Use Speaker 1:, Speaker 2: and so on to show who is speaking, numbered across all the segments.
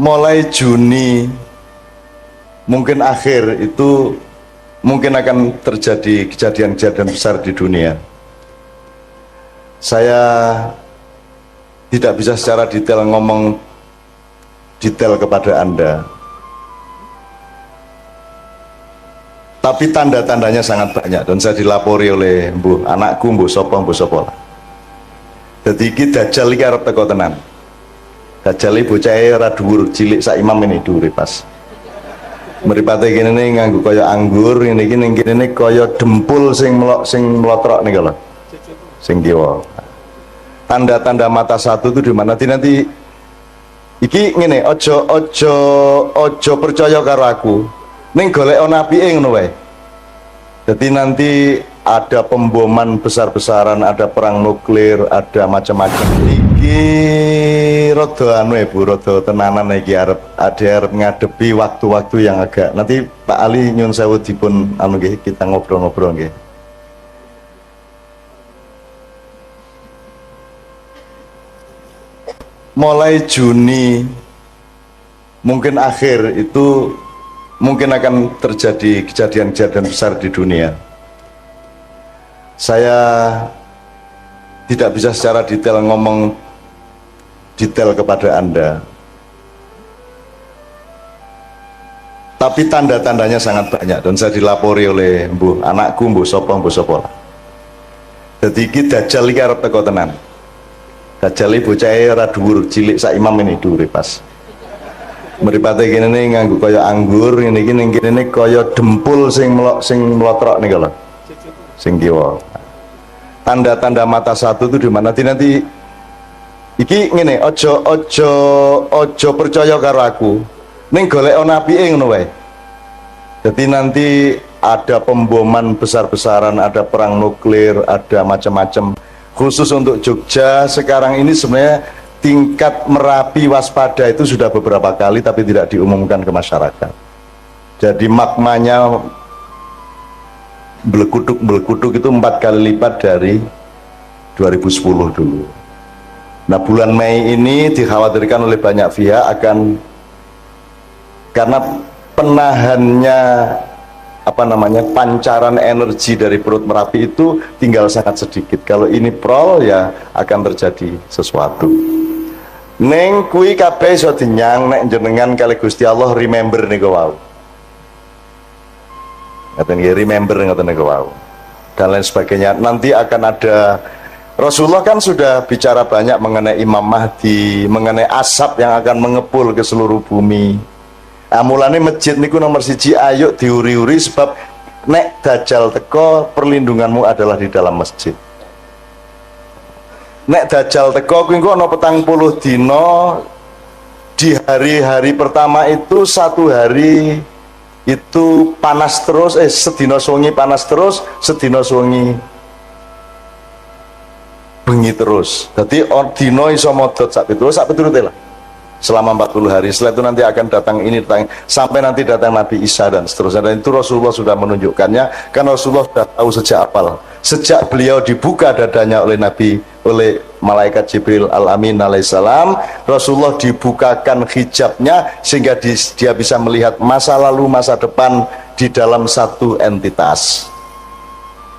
Speaker 1: mulai Juni mungkin akhir itu mungkin akan terjadi kejadian-kejadian besar di dunia. Saya tidak bisa secara detail ngomong detail kepada Anda, tapi tanda-tandanya sangat banyak dan saya dilapori oleh anakku, mbuh sopo. Jadi iki Dajjal iki arep teko tenan. Dajjal iki bocahe ora dhuwur, cilik sak imam ini dhuwure pas. Mripate kene ning nganggo kaya anggur, ngene iki ning kene kaya dempul sing mlotrok niku lho. Sing kiwa. Tanda-tanda mata satu itu di mana? Nanti iki ngene, ojo percaya karo aku. Ning golek apike ngono wae. Jadi nanti ada pemboman besar-besaran, ada perang nuklir, ada macam-macam. Iki rada anu Bu, rada tenanan iki arep ngadepi waktu-waktu yang agak. Nanti Pak Ali nyun sewu dipun anu nggih, kita ngobrol-ngobrol nggih. Mulai Juni mungkin akhir itu mungkin akan terjadi kejadian-kejadian besar di dunia. Saya tidak bisa secara detail ngomong detail kepada Anda, tapi tanda-tandanya sangat banyak dan saya dilapori oleh anakku, mbuh sopo. Jadi iki Dajjal iki arep teko tenan. Dajjal iki bocahe ora dhuwur, cilik sak imam ini dhuwure pas. Mripate kene nganggo kaya anggur, ngene iki ning kene kaya dempul sing mlotrok niku lho. Sing kiwa. Tanda-tanda mata satu itu di mana? Nanti iki ngene, ojo percaya karo aku. Ning golek apike ngono wae. Jadi nanti ada pemboman besar-besaran, ada perang nuklir, ada macam-macam. Khusus untuk Jogja sekarang ini sebenarnya tingkat Merapi waspada itu sudah beberapa kali tapi tidak diumumkan ke masyarakat. Jadi magmanya belekutuk itu 4 kali lipat dari 2010 dulu. Nah bulan Mei ini dikhawatirkan oleh banyak pihak akan, karena penahannya pancaran energi dari perut Merapi itu tinggal sangat sedikit. Kalau ini prol ya akan terjadi sesuatu. Neng kui kabeh iso dinyang nek jenengan kali Gusti Allah remember niku wau. Ngaten nggih, remember ngoten niku wau. Dan lain sebagainya. Nanti akan ada, Rasulullah kan sudah bicara banyak mengenai Imam Mahdi, mengenai asap yang akan mengepul ke seluruh bumi. Mulane masjid niku nomor 1, ayo diuri-uri sebab nek Dajjal teko perlindunganmu adalah di dalam masjid. Nek Dajjal teko kuwi engko ana 40 dina, di hari-hari pertama itu 1 hari itu panas terus, sedina suwengi panas terus, sedina suwengi bengi terus. Dadi dina iso modot sak piturute lah. Selama 40 hari. Setelah itu nanti akan datang ini, sampai nanti datang Nabi Isa dan seterusnya. Dan itu Rasulullah sudah menunjukkannya, karena Rasulullah sudah tahu sejak awal. Sejak beliau dibuka dadanya oleh malaikat Jibril Al-Amin alaihissalam, Rasulullah dibukakan hijabnya sehingga dia bisa melihat masa lalu, masa depan di dalam satu entitas.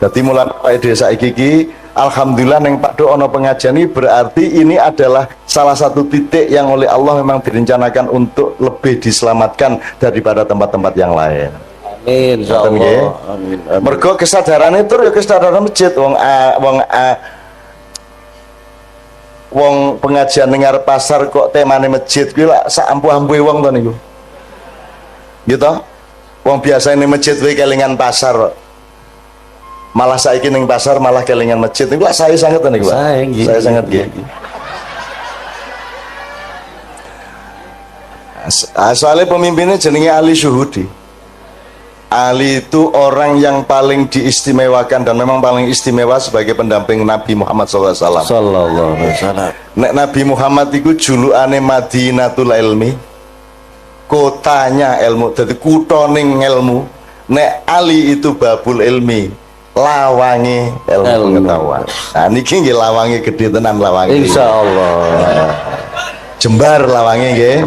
Speaker 1: Jadi mulai desa iki, alhamdulillah neng Pak Do ono pengajian ini, berarti ini adalah salah satu titik yang oleh Allah memang direncanakan untuk lebih diselamatkan daripada tempat-tempat yang lain. Amin. Insyaallah. Amin. Mergo kesadaran itu ya kesadaran masjid. Wong pengajian dengar pasar kok temane masjid kuwi lak sak ampuh-ampuhe wong to niku. Gitu. Wong biasa ning masjid kuwi kelingan pasar. Malah saiki ning pasar malah kelingan masjid. Niku lak saya sangat niku, Pak. Saya sangat nggih. Soalnya pemimpinnya jenenge Ali Syuhudi. Ali itu orang yang paling diistimewakan dan memang paling istimewa sebagai pendamping Nabi Muhammad SAW. Nek Nabi Muhammad itu julukane Madinatul Ilmi, kotanya ilmu, jadi kutoning ilmu. Nek Ali itu babul ilmi, lawangi ilmu pengetahuan. Nah niki nggih lawangi gede tenan lawangi. Insyaallah. Jembar lawangi nggih.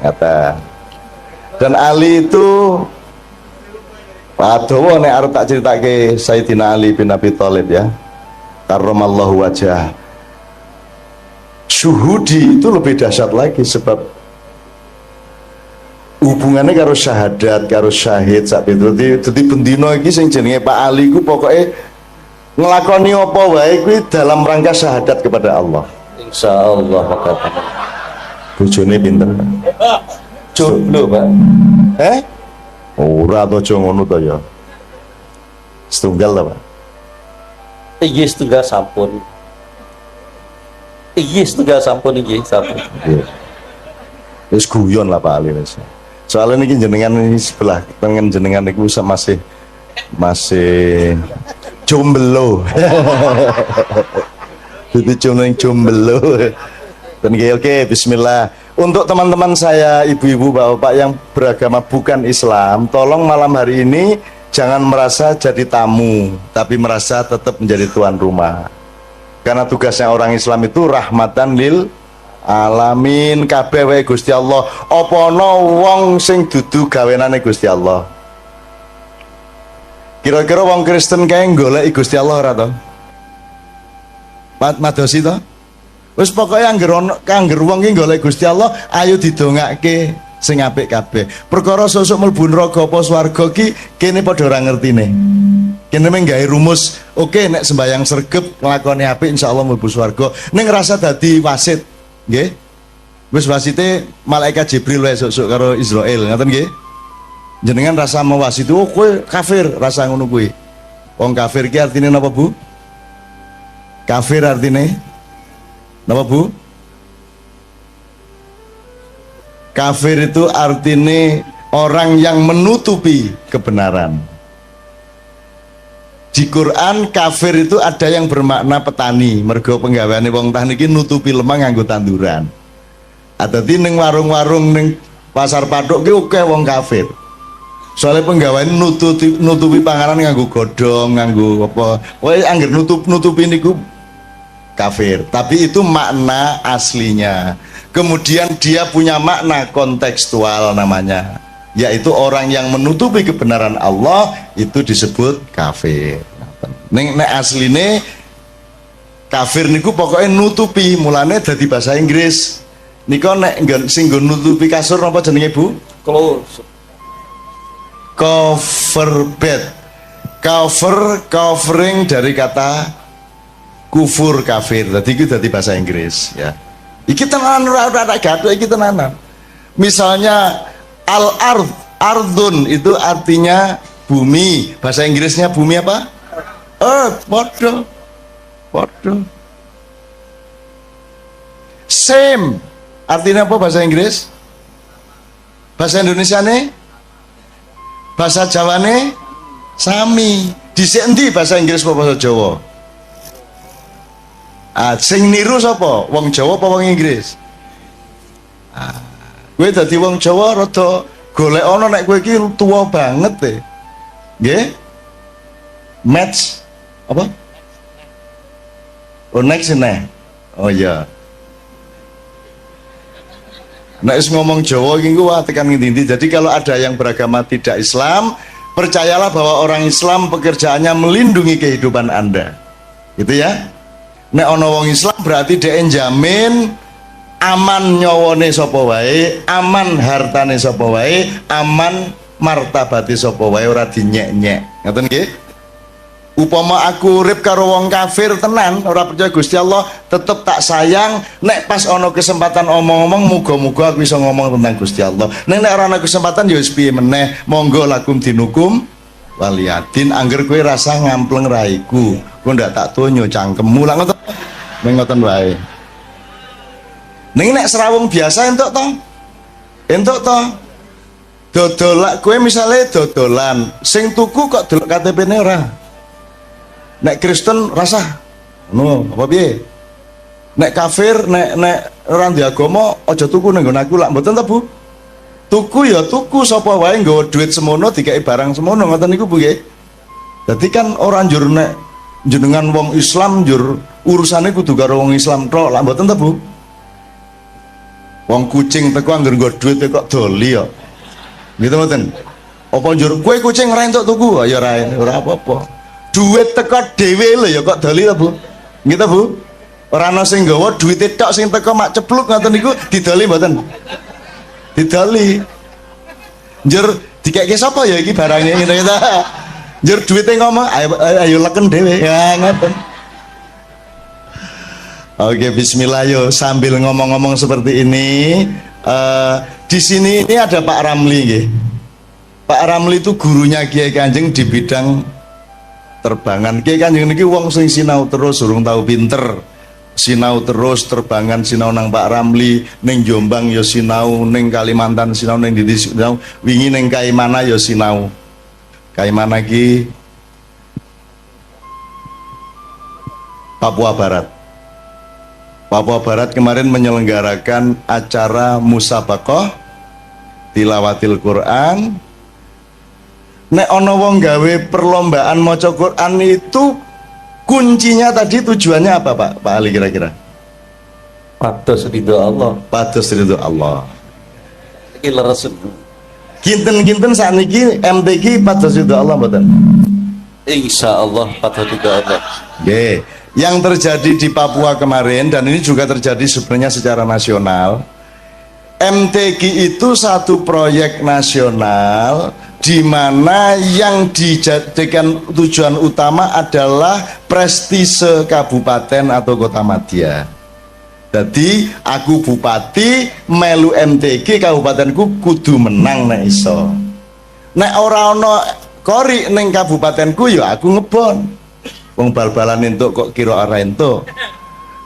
Speaker 1: Kata. Dan Ali itu adowo nek arep tak critake Sayyidina Ali bin Abi Thalib ya. Karramallahu wajah. Syuhudi itu lebih dahsyat lagi sebab hubungannya karo syahadat, karo syahid sak itu. Dadi bendina iki sing jenenge Pak Ali ku pokoke nglakoni apa wae kuwi dalam rangka syahadat kepada Allah.
Speaker 2: Insyaallah kata.
Speaker 1: Bojone pinter.
Speaker 2: Jomblo, Pak.
Speaker 1: Ora to aja ngono to ya. Setunggal to, Pak.
Speaker 2: Iya setunggal sampun. Iya setunggal sampun iki sampun.
Speaker 1: Wis guyon lah Pak Ali wis. Soalnya niki jenengan ini sebelah tengen jenengan niku masih jomblo. Jadi jomblo. Dan oke, bismillah. Untuk teman-teman saya, ibu-ibu, bapak-bapak yang beragama bukan Islam, tolong malam hari ini jangan merasa jadi tamu, tapi merasa tetap menjadi tuan rumah. Karena tugasnya orang Islam itu rahmatan lil alamin, kabeh wae Gusti Allah. Apa ana wong sing dudu gawenane Gusti Allah? Kira-kira wong Kristen kae golek Gusti Allah ora to? Madosi to? Wis pokoke angger wong ki golek Gusti Allah, ayo didongake sing apik kabeh. Perkara sosok mlebu neraka apa swarga ki kene padha ora ngertine. Kene mung gawe rumus, oke nek sembayang sregep nglakoni apik insyaallah mlebu swarga. Ning ngrasa dadi wasit, nggih. Wis wasite malaikat Jibril wae sok-sok karo Israil, ngoten nggih. Jenengan rasa mewasit itu, oh kowe kafir, rasa ngono kuwi. Wong kafir ki artine napa, Bu? Kafir artine napa, Bu? Kafir itu artinya orang yang menutupi kebenaran. Di Quran kafir itu ada yang bermakna petani, mergo penggaweane wong tani iki nutupi lemah nganggo tanduran. Adati ning warung-warung ning pasar paduk ki akeh wong kafir. Soalnya penggaweane nutupi panganan nganggo godhong, nganggo apa. Pokoke angger nutupi niku kafir, tapi itu makna aslinya. Kemudian dia punya makna kontekstual namanya, yaitu orang yang menutupi kebenaran Allah itu disebut kafir. Nek asline kafir niku pokoknya nutupi, mulane dadi bahasa Inggris. Niko nek sing nggo nutupi kasur apa jenenge, Bu? Cover bed. Covering dari kata kufur, kafir. Tadi itu dari bahasa Inggris ya. Iki tenanan ora gaduh iki tenanan. Misalnya ardun itu artinya bumi. Bahasa Inggrisnya bumi apa? Earth, podo. Same artinya apa bahasa Inggris? Bahasa Indonesia nih? Bahasa Jawa nih? Sami. Dhisik endi bahasa Inggris apa bahasa Jawa? Sing niru sapa? Wong Jawa apa wong Inggris? Kowe dadi wong Jawa rada golek ana nek kowe iki tuwa banget e. Nggih? Match apa? Oh next neh. Oh iya. Nek wis ngomong Jawa iki ku tekan ngendi-endi. Jadi kalau ada yang beragama tidak Islam, percayalah bahwa orang Islam pekerjaannya melindungi kehidupan Anda. Gitu ya. Nek ana wong Islam berarti dhek njamin aman nyawane sapa wae, aman hartane sapa wae, aman martabate sapa wae, ora dinyek-nyek. Ngoten nggih? Upama aku urip karo wong kafir tenan, ora percaya Gusti Allah, tetep tak sayang. Nek pas ana kesempatan omong-omong, muga-muga aku bisa ngomong tentang Gusti Allah. Nek ora ana kesempatan ya wis piye meneh, monggo lakum dinukum waliyadin. Angger kowe rasa ngampleng raiku, kowe ndak tak tonyo cangkemmu lah ngoten. Ngoten wae. Ning nek serawung biasa entuk to? Entuk to? Dodolak kowe misale dodolan, sing tuku kok delok KTP-ne ora. Nek Kristen rasa no apa piye? Nek kafir, nek ora ndek agama aja tuku ning nggon aku lak mboten ta, Bu? Tuku ya tuku, sapa wae nggawa duit semono dikai barang semono, ngoten niku Bu nggih. Dadi kan ora njur nek jenengan wong Islam njur urusane kudu karo wong Islam tok, lak mboten ta, Bu? Wong kucing teko anggar nggo duit kok doli ya. Gitu mboten. Apa njur kowe kucing ora entuk tuku? Ya ora apa-apa. Duit teko dhewe lho ya kok doli ta, Bu? Gitu, Bu. Ora ana sing nggawa duwite tok sing teko mak cepluk ngoten niku didoli mboten? Didoli. Njur dikeke sapa ya iki barangnya ngene ta. Njur duwite ngomong ayo leken dhewe. Ya ngoten. Oke, bismillah yo sambil ngomong-ngomong seperti ini di sini ini ada Pak Ramli nggih. Pak Ramli itu gurunya Kiai Kanjeng di bidang terbangan. Kiai Kanjeng niki wong sing sinau terus urung tahu pinter. Sinau terus terbangan sinau nang Pak Ramli, ning Jombang yo sinau, ning Kalimantan sinau, ning Didi sinau, wingi ning Kaimana yo sinau. Kaimana ki Papua Barat. Papua Barat kemarin menyelenggarakan acara musabaqah tilawatil Quran. Nek ono wong gawe perlombaan maca Quran itu kuncinya tadi tujuannya apa Pak Ali kira-kira?
Speaker 2: Pados ridho Allah.
Speaker 1: Pados ridho Allah.
Speaker 2: Iki leres.
Speaker 1: Kinten-kinten sakniki MTQ pados ridho Allah mboten?
Speaker 2: Insyaallah pados ridho Allah.
Speaker 1: Nggih. Yang terjadi di Papua kemarin dan ini juga terjadi sebenarnya secara nasional. MTQ itu satu proyek nasional di mana yang dijadikan tujuan utama adalah prestise kabupaten atau kota madya. Jadi aku bupati melu MTQ kabupatenku kudu menang nek iso. Nek ora ana kori ning kabupatenku ya aku ngebon. Wong bal-balan entuk kok kira ora entuk.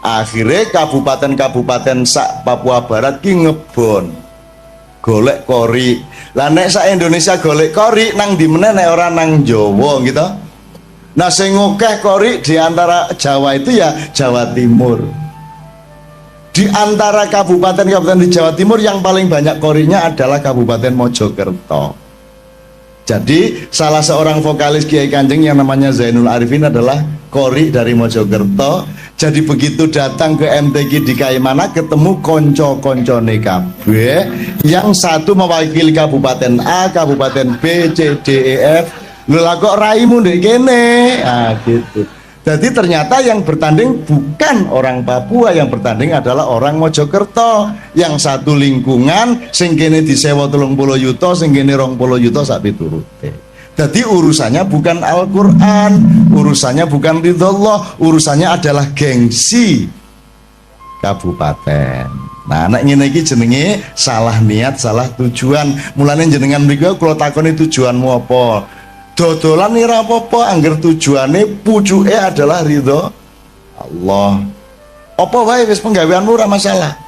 Speaker 1: Akhirnya kabupaten-kabupaten sak Papua Barat ki ngebon golek kori. Lah nek sak Indonesia golek kori nang di meneh nek ora nang Jawa gitu. Nah sing akeh kori di antara Jawa itu ya Jawa Timur. Di antara kabupaten-kabupaten di Jawa Timur yang paling banyak korinya adalah Kabupaten Mojokerto. Jadi salah seorang vokalis Kiai Kanjeng yang namanya Zainul Arifin adalah kori dari Mojokerto. Jadi begitu datang ke MTQ di Kaimana ketemu konco-koncone kabeh, yang satu mewakili Kabupaten A, Kabupaten B, C, D, E, F. Lho lah kok raimu ndek kene? Ah gitu. Jadi ternyata yang bertanding bukan orang Papua, yang bertanding adalah orang Mojokerto. Yang satu lingkungan, sing kene disewa 30 yuta, sing kene 20 yuta sak piturute. Jadi urusannya bukan Al-Quran, urusannya bukan ridhollah, urusannya adalah gengsi kabupaten. Nah, anak ngene iki jenenge salah niat, salah tujuan. Mulane jenengan mriku kula takoni tujuanmu apa? Dodolan ora apa-apa angger tujuane pucuke adalah ridho Allah. Apa wae wis penggaweanmu ora masalah.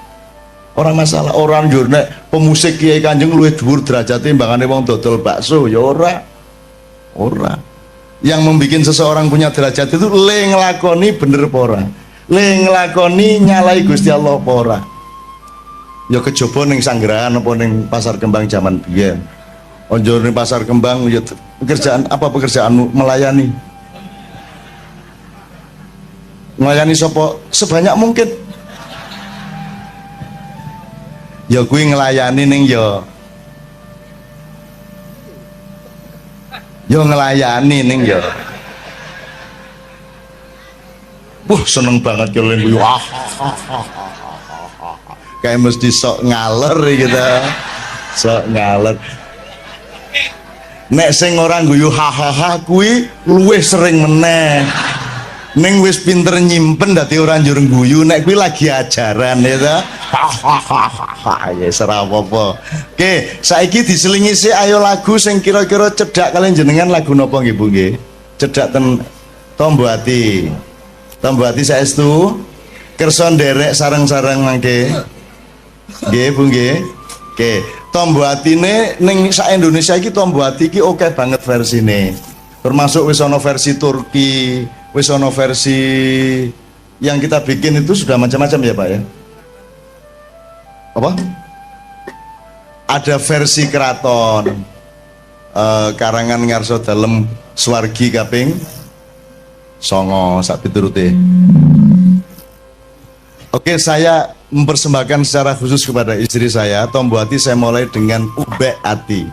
Speaker 1: Ora masalah. Orang njur nek pemusik Kiai Kanjeng luwih dhuwur derajate timbangane wong dodol bakso ya ora. Ora. Yang membuat seseorang punya derajat itu le nglakoni bener apa ora. Le nglakoni nyalai Gusti Allah apa ora. Ya kejaba ning Sanggerahan apa ning Pasar Kembang zaman biyen. Onjor ning Pasar Kembang ya pekerjaan apa pekerjaanmu? Melayani. Melayani sapa sebanyak mungkin. Ya kuwi nglayani ning ya ngelayani ning ya. Seneng banget kalau yang guyu. Kayak mesti sok ngaler gitu. Sok ngaler. Nek sing orang guyu hahaha kuwi luwih sering meneh. Ning wis pinter nyimpen dadi ora njur guyu nek kuwi lagi ajaran ya ta. Ya ora apa-apa. Oke, saiki diselingi sih ayo lagu sing kira-kira cedhak kalian jenengan lagu napa nggih Bu nggih? Cedhak ten Tombo Ati. Tombo Ati saestu kersa nderek sareng-sareng mangke. Nggih Bu nggih. Oke, Tombo Atine ning sak Indonesia iki Tombo Ati iki oke banget versine. Termasuk wis ana versi Turki, wis ana versi yang kita bikin itu sudah macam-macam ya Pak ya. Apa? Ada versi keraton karangan ngarso dalem Swargi kaping 9 sak piturute. Oke, saya mempersembahkan secara khusus kepada istri saya. Tombo hati saya mulai dengan ubek hati.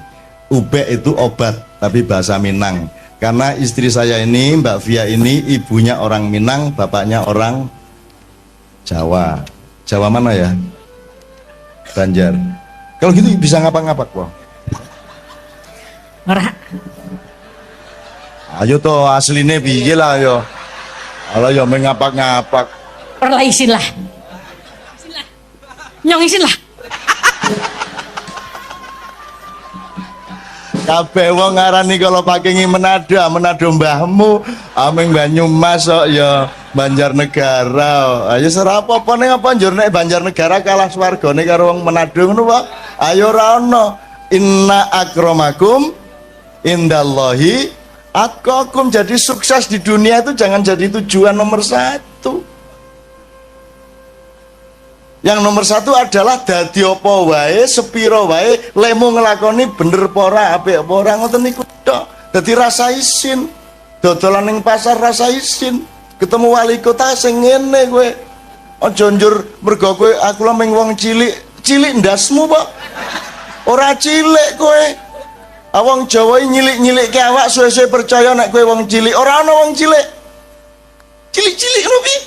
Speaker 1: Ubek itu obat, tapi bahasa Minang. Karena istri saya ini, Mbak Via ini, ibunya orang Minang, bapaknya orang Jawa. Jawa mana ya? Banjar. Kalau gitu bisa ngapak-ngapak kok.
Speaker 3: Ora.
Speaker 1: Ayo toh aslinya piye lah yo. Kalau yo mengapak-ngapak.
Speaker 3: Ora isin lah. Nyong isin lah.
Speaker 1: Kabeh wong ngarani kalau pakai Manado mbahmu, ameng Banyumas kok ya Banjarnegara. Ayo serapo apa ning apa njur nek Banjarnegara kalah swargane karo wong Manado ngono Pak. Ayo ra ono. Inna akramakum indallahi atqakum. Jadi sukses di dunia itu jangan jadi tujuan nomor satu. Yang nomor satu adalah dadi apa wae, sepiro wae, lemu ngelakoni bener pora, apik apa ora ngoten niku tok. Dadi rasa isin. Dodolan ning pasar rasa isin. Ketemu wali kota sing ngene kowe. Aja njur mergo kowe aku lho ming wong cilik. Cilik ndasmu, Pak. Ora cilik kowe. Wong Jawa nyilik-nyilikke awak suwe-suwe percaya nek kowe wong cilik. Ora ana wong cilik. Cilik-cilik lho piye?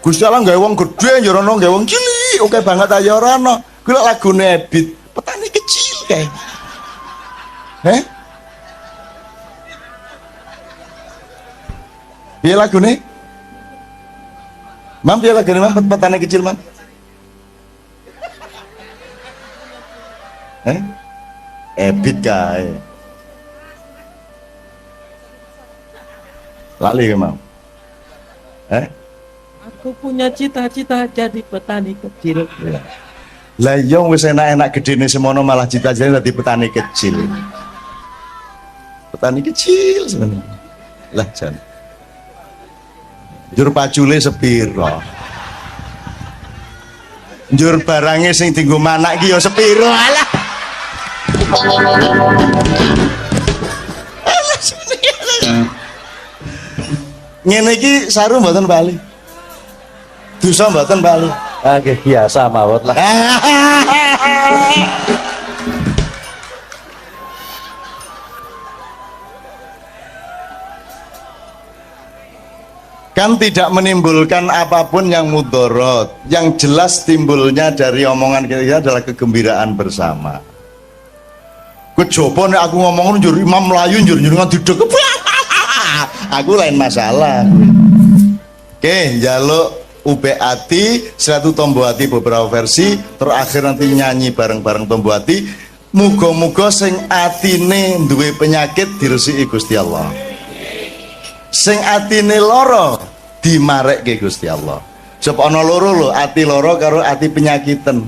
Speaker 1: Gusti Allah gawe wong gedhe njur ana gawe wong cilik. Oke banget aja ora ana. Kuwi lagune Ebit, petani kecil kae. Piye lagune? Mam piye lagune Mam petani kecil Mam? Ebit kae. Lali ke Mam?
Speaker 3: Aku punya cita-cita jadi petani kecil.
Speaker 1: Lah iya wis enak-enak gedene semono malah cita-citane dadi petani kecil. Petani kecil sebenarnya. Lah jan. Njur pacule sepiro? Njur barange sing dienggo manak ki ya sepiro? Alah. Ngene iki saru mboten bali. Dosa mboten bali.
Speaker 2: Nggih biasa mawon lah.
Speaker 1: Kan tidak menimbulkan apapun yang mudorot. Yang jelas timbulnya dari omongan kita adalah kegembiraan bersama. Kejopo nek aku ngomong njur imam melayu njur ngaduduk. Aku lain masalah. Oke, njaluk Ubek Ati, Satu Tombo Hati beberapa versi, terakhir nanti nyanyi bareng-bareng Tombo Hati. Muga-muga sing atine duwe penyakit diresiki Gusti Allah. Sing atine loro dimarekke Gusti Allah. Sebab ana loro lho, ati loro karo ati penyakiten.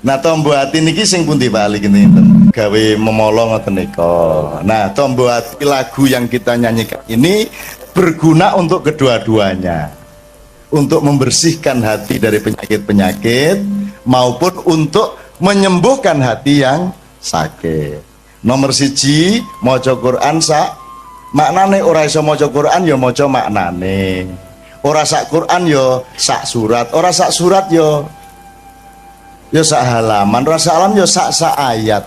Speaker 1: Nah, Tombo Hati niki sing pundi bali kinten gawe memolong ngoten nika. Nah, Tombo Hati lagu yang kita nyanyikan ini berguna untuk kedua-duanya. Untuk membersihkan hati dari penyakit-penyakit maupun untuk menyembuhkan hati yang sakit. Nomor siji, maca Quran sak maknane, ora iso maca Quran ya maca maknane. Ora sak Quran ya sak surat, ora sak surat ya sak halaman, ora sak halaman ya sak ayat.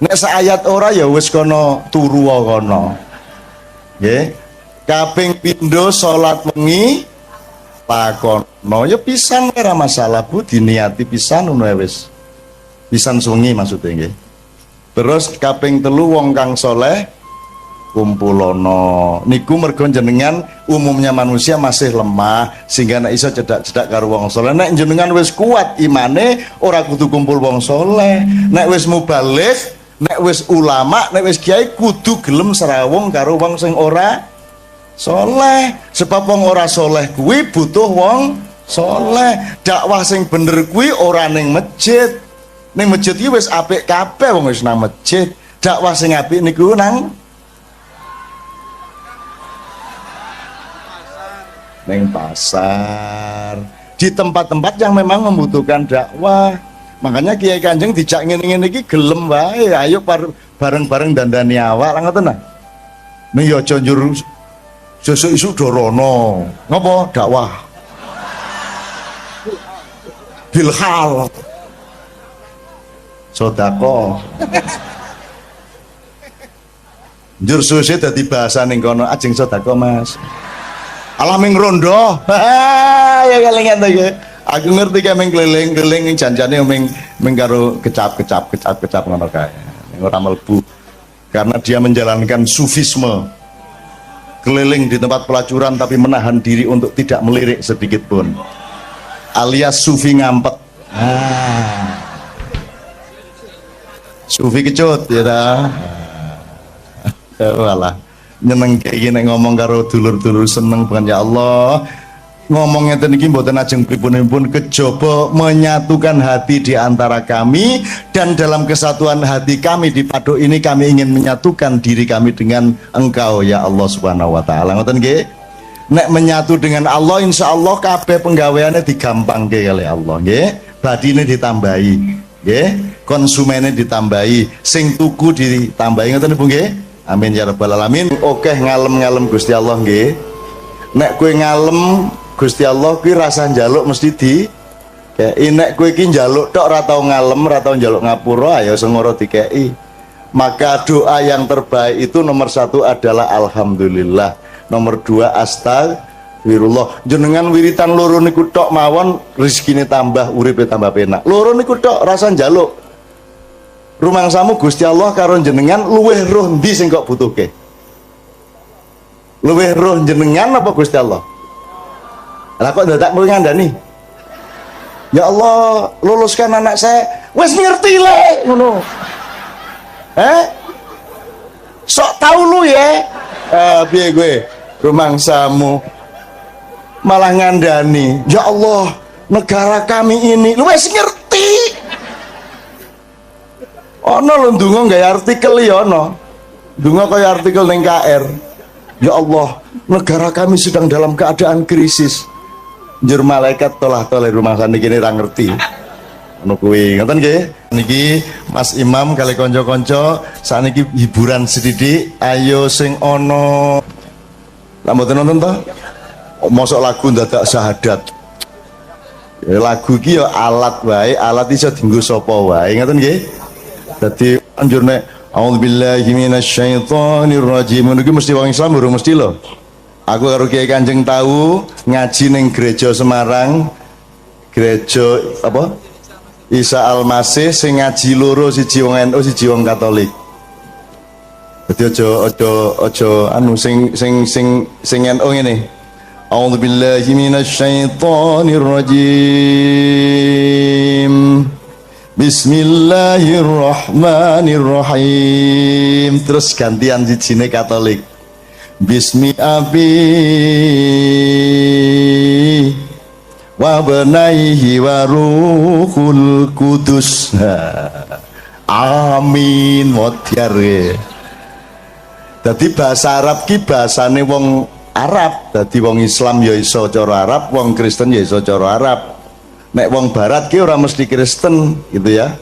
Speaker 1: Nek sak ayat ora ya wis kono turu kono. Nggih. Kaping pindho salat wengi pakono ya pisan ora masalah Bu, diniati pisan ngono wis. Pisan sungi maksudnya nggih. Terus kaping telu wong kang soleh kumpulono. Niku mergo jenengan umumnya manusia masih lemah sehingga nek iso cedak-cedak karo wong soleh. Nek jenengan wis kuat imane ora kudu kumpul wong soleh. Nek wis mubaligh, nek wis ulama, nek wis kiai kudu gelem serawung karo wong sing ora soleh. Sebab wong ora soleh kuwi butuh wong soleh. Dakwah sing bener kuwi ora ning masjid. Ning masjid iki wis apik kabeh wong wis nang masjid. Dakwah sing apik niku nang pasar. Di tempat-tempat yang memang membutuhkan dakwah. Makanya Kiai Kanjeng dijak ngene-ngene iki gelem wae. Ayo bareng-bareng dandani awak ngoten nah. Ning yo aja njur sesuk isuk dorono. Ngopo? Dakwah. bilhal sodako njur susi dadi bahasa ning kono ajeng sodako mas alaming rondo ya kelingan ta iki aku ngerti ka ming keliling janjane ming karo kecap ngono kae ora mlebu karena dia menjalankan sufisme keliling di tempat pelacuran tapi menahan diri untuk tidak melirik sedikit pun alias sufi ngampet sufi kecut ya dah walah nyeneng kayak gini ngomong karo dulur-dulur seneng bukan ya Allah ngomongnya tadi mboten ajeng pripun kejaba menyatukan hati di antara kami dan dalam kesatuan hati kami di Paduk ini kami ingin menyatukan diri kami dengan Engkau ya Allah Subhanahu wa taala. Ngoten nggih. Nek menyatu dengan Allah insya Allah kabeh penggaweane digampangke kali Allah nggih. Badine ditambahi nggih, konsumennya ditambahi, sing tuku ditambahi ngoten niku nggih. Amin ya rabbal alamin. Oke ngalem-ngalem Gusti Allah nggih. Nek kowe ngalem Gusti Allah kuwi rasa njaluk mesti di kayak nek kowe iki njaluk tok ora tau ngalem ora tau njaluk ngapura ayo sengoro dikeki. Maka doa yang terbaik itu nomor 1 adalah alhamdulillah, nomor 2 astagfirullah. Jenengan wiritan loro niku tok mawon rezekine tambah, uripe tambah penak. Loro niku tok rasa njaluk. Rumangsamu Gusti Allah karo jenengan luweh roh ndi sing kok butuhke? Luweh roh jenengan apa Gusti Allah? Lah kok dadak kowe ngandani? Ya Allah, luluskan anak saya. Wes ngerti le ngono. Sok tahu lu ya. Piye gue? Rumangsamu malah ngandani. Ya Allah, negara kami ini lu wes ngerti. Ono lho ndonga gawe artikel ya ono. Ndonga kaya artikel ning KR. Ya Allah, negara kami sedang dalam keadaan krisis. Njur malaikat tolah-tolah rumah sana gini ra ngerti. Ono kuwi, ngoten nggih. Niki Mas Imam kali kanca-kanca saniki hiburan sedikit. Ayo sing ono. Lah mboten nonton to? Mosok lagu dadak syahadat. Ya, lagu iki ya alat wae, alat iso dienggo sapa wae, ngoten nggih. Dadi anjur nek auzubillahi minasyaitonir rajim niku mesti wong Islam urung mesti lho. Aku karo Kiai Kanjeng tahu ngaji ning gereja Semarang, gereja apa? Isa Al-Masih sing ngaji loro siji wong NU siji wong Katolik. Dadi aja anu sing NU ngene. A'udzubillahi minasyaitonir rajim. Bismillahirrahmanirrahim. Terus gantian sijine Katolik. Bismi abi wa benaihi wa ruhul kudus. Amin modyare. Dadi bahasa Arab ki bahasane wong Arab. Dadi wong Islam ya iso cara Arab, wong Kristen ya iso cara Arab. Nek wong Barat ki ora mesti Kristen gitu ya.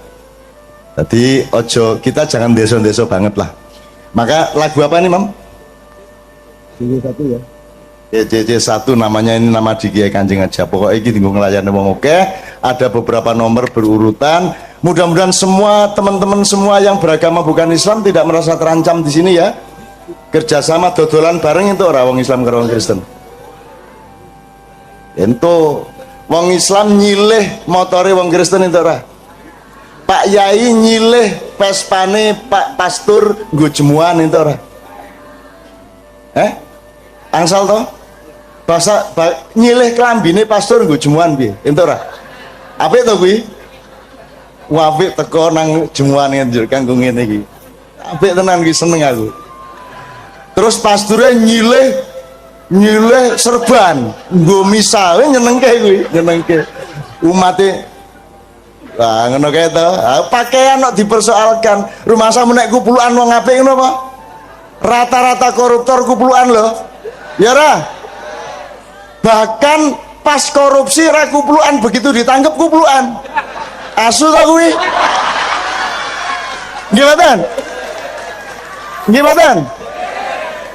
Speaker 1: Jadi ojo kita jangan deso-deso banget lah. Maka lagu apa nih Mam? CC1 ya. CC1 namanya, ini nama di Kiai Kanjeng aja. Pokoknya ini tinggal ngelayani wong oke. Ada beberapa nomor berurutan. Mudah-mudahan semua teman-teman semua yang beragama bukan Islam tidak merasa terancam di sini ya. Kerjasama dodolan bareng itu orang wong Islam karo wong Kristen. Ento wong Islam nyilih motore wong Kristen itu ora. Pak Yai nyilih pespane Pak Pastur nggo jemuan itu ora. Angsal to? Nyilih klambine pastor nggo jemuan piye? Ento ora. Apik to kuwi? Apik teko nang jemuan njur kanggo ngene iki. Apik tenan iki seneng aku. Terus pasture nyilih serban nggo misale nyenengke kuwi, nyenengke umate. Wah, ngono kae to. Pakaian kok dipersoalkan. Rumah samu nek kupulukan wong apik ngono apa? Rata-rata koruptor kupulukan lho. Ya ora? Bahkan pas korupsi ra kupulukan, begitu ditangkep kupulukan. Asu ta kuwi? Nggih mboten? Nggih mboten?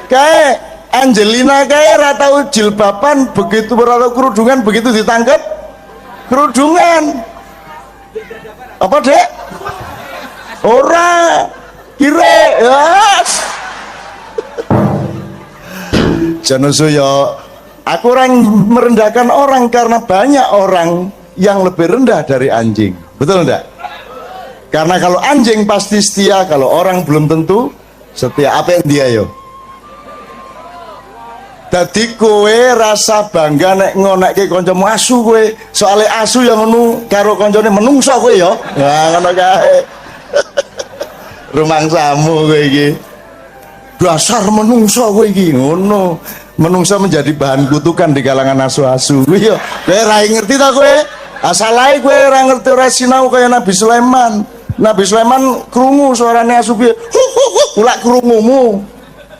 Speaker 1: Kae Angelina kae ra tau jilbaban, begitu ora tau kerudungan, begitu ditangkep Kerudungan. Apa, Dek? Ora. Kire. Yes. Janosuyo, aku orang merendahkan orang karena banyak orang yang lebih rendah dari anjing. Betul enggak? Karena kalau anjing pasti setia, kalau orang belum tentu setia. Apa yang dia yo? Dadi kowe rasa bangga nek ngonekke kancamu asu kowe. Soale asu yang ngono karo kancane menungso kowe yo. Nah, ngono kae. Rumangsamu kowe iki. Dasar menungso kowe iki ngono. Menungso menjadi bahan kutukan di kalangan asu-asu. Iya, kowe ra ngerti ta kowe? Asal ae kowe ora ngerti ora sinau kaya Nabi Sulaiman. Nabi Sulaiman krungu suarane asu piye? Ulak krungumu.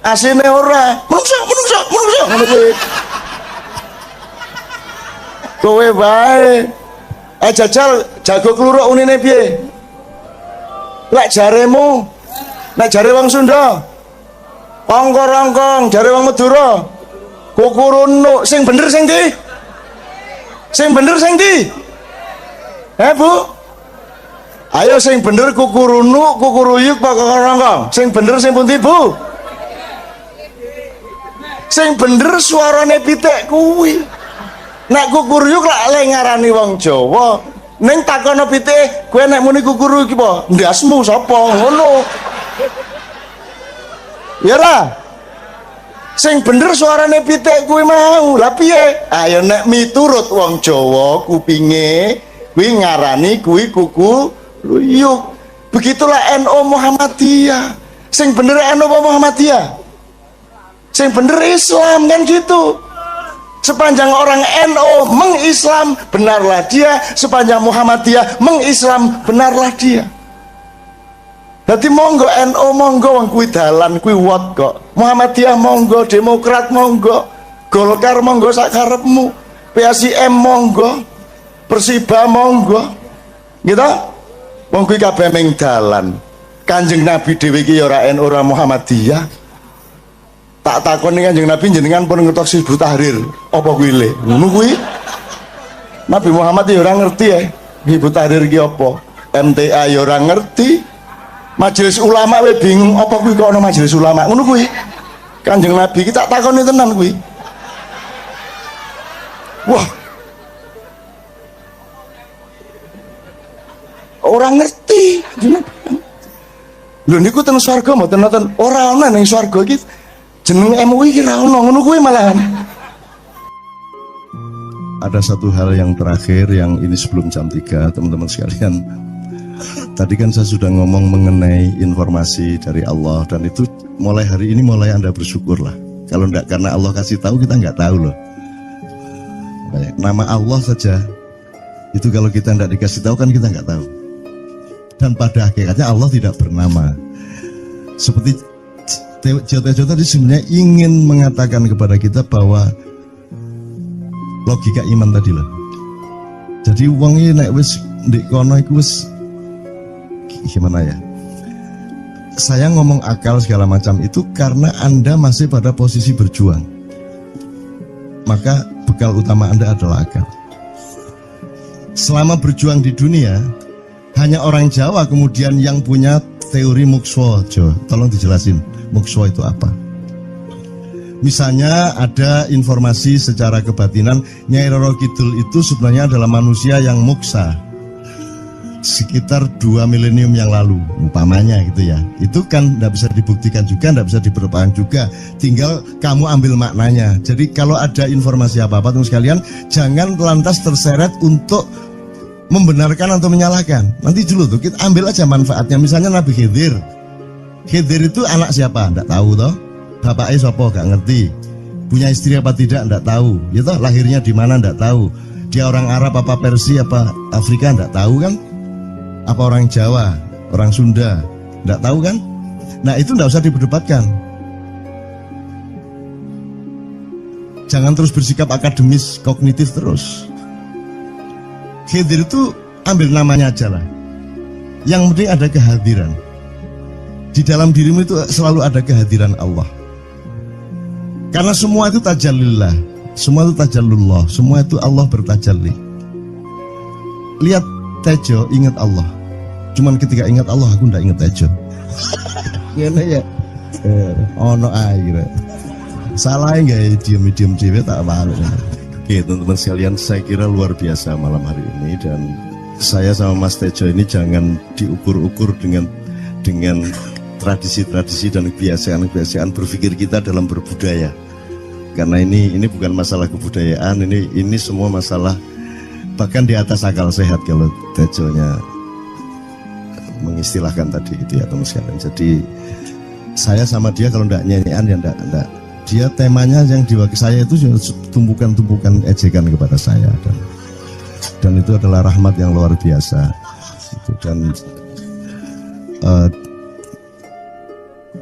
Speaker 1: Asine ora. Menungso ngono kowe. Kowe bae. Jajal jago kluruk unine piye? Lek jaremu. Nek jare wong Sunda. Ongkor-ongkong jare wong Madura. Kukurunu sing bener sing ndi? Sing bener sing ndi? Bu? Ayo sing bener kukurunu, kukuruyuk apa ongkor-ongkong? Sing bener sing pundi, Bu? Sing bener suarane pitik kuwi. Nek kukuruyuk lak le ngarani wong Jawa, ning takono pitik, kowe nek muni kukuru iki apa? Ndasmu sapa? Ngono. Ya ra? Sing bener suarane pitik kuwi mau. Lah piye? Ayo nek miturut wong Jawa kupinge kuwi ngarani kuwi kuku luyuk. Begitulah NU Muhammadiyah. Sing bener NU Muhammadiyah. Sing bener Islam kan gitu. Sepanjang orang NU mengislam benarlah dia, sepanjang Muhammadiyah mengislam benarlah dia. Jadi monggo NU monggo wong kuwi dalan kuwi wot kok. Muhammadiyah monggo, Demokrat monggo, Golkar monggo sak karepmu, PSIM monggo, Persiba monggo. Gitu? Wong kuwi kabeh ming dalan. Kanjeng Nabi dhewe iki ya ora NU ora Muhammadiyah. Tak takoni Kanjeng Nabi jenengan pun ngetok Hizbut Tahrir. Apa kuwi le? Ngono kuwi. Nabi Muhammad ya ora ngerti ya. Hizbut Tahrir iki apa? MTA ya ora ngerti. Majelis ulama we bingung apa kuwi kok ana majelis ulama ngono kuwi. Kanjeng Nabi iki tak takoni tenan kuwi. Wah. Orang ngerti. Lho niku teng swarga mboten nonton ora ana ning swarga iki jeneng MUI iki ra ono ngono kuwi malahan. Ada satu hal yang terakhir yang ini sebelum jam 3 teman-teman sekalian. Tadi kan saya sudah ngomong mengenai informasi dari Allah dan itu mulai hari ini mulai Anda bersyukurlah. Kalau enggak karena Allah kasih tahu kita enggak tahu loh. Nama Allah saja itu kalau kita enggak dikasih tahu kan kita enggak tahu. Dan pada hakikatnya Allah tidak bernama. Seperti Joto tadi sebenarnya ingin mengatakan kepada kita bahwa logika iman tadi loh. Jadi wong iki nek wis ndek kono iku wis gimana ya? Saya ngomong akal segala macam itu karena Anda masih pada posisi berjuang. Maka bekal utama Anda adalah akal. Selama berjuang di dunia, hanya orang Jawa kemudian yang punya teori mukswa. Tolong dijelasin, mukswa itu apa? Misalnya ada informasi secara kebatinan Nyai Roro Kidul itu sebenarnya adalah manusia yang muksa sekitar 2 milenium yang lalu umpamanya gitu ya. Itu kan tidak bisa dibuktikan juga, tidak bisa diperpanjang juga, tinggal kamu ambil maknanya. Jadi kalau ada informasi apa-apa teman sekalian, jangan lantas terseret untuk membenarkan atau menyalahkan. Nanti dulu tuh kita ambil aja manfaatnya. Misalnya Nabi Khidir itu anak siapa? Tidak tahu toh. Bapaknya siapa? Gak ngerti. Punya istri apa tidak? Tidak tahu. Ya toh, lahirnya di mana? Tidak tahu. Dia orang Arab apa Persia apa Afrika? Tidak tahu kan? Apa orang Jawa, orang Sunda? Tidak tahu kan? Nah itu tidak usah diperdebatkan. Jangan terus bersikap akademis, kognitif terus. Khidir itu ambil namanya aja lah. Yang penting ada kehadiran. Di dalam dirimu itu selalu ada kehadiran Allah. Karena semua itu tajallillah, semua itu tajallullah, semua itu Allah bertajalli.
Speaker 4: lihat Tejo ingat Allah. Cuman ketika ingat Allah aku ndak ingat Tejo. Ngene ya. Ono ae kira. Salah enggak diam-diam dhewe tak balik. Oke teman-teman sekalian, saya kira luar biasa malam hari ini, dan saya sama Mas Tejo ini jangan diukur-ukur dengan tradisi-tradisi dan kebiasaan-kebiasaan berpikir kita dalam berbudaya. Karena ini bukan masalah kebudayaan, ini semua masalah bahkan di atas akal sehat kalau Tejonya mengistilahkan tadi itu ya teman sekalian. Jadi saya sama dia kalau ndak nyanyian ya ndak. Dia temanya yang diwakili saya itu tumpukan-tumpukan ejekan kepada saya, dan itu adalah rahmat yang luar biasa. Dan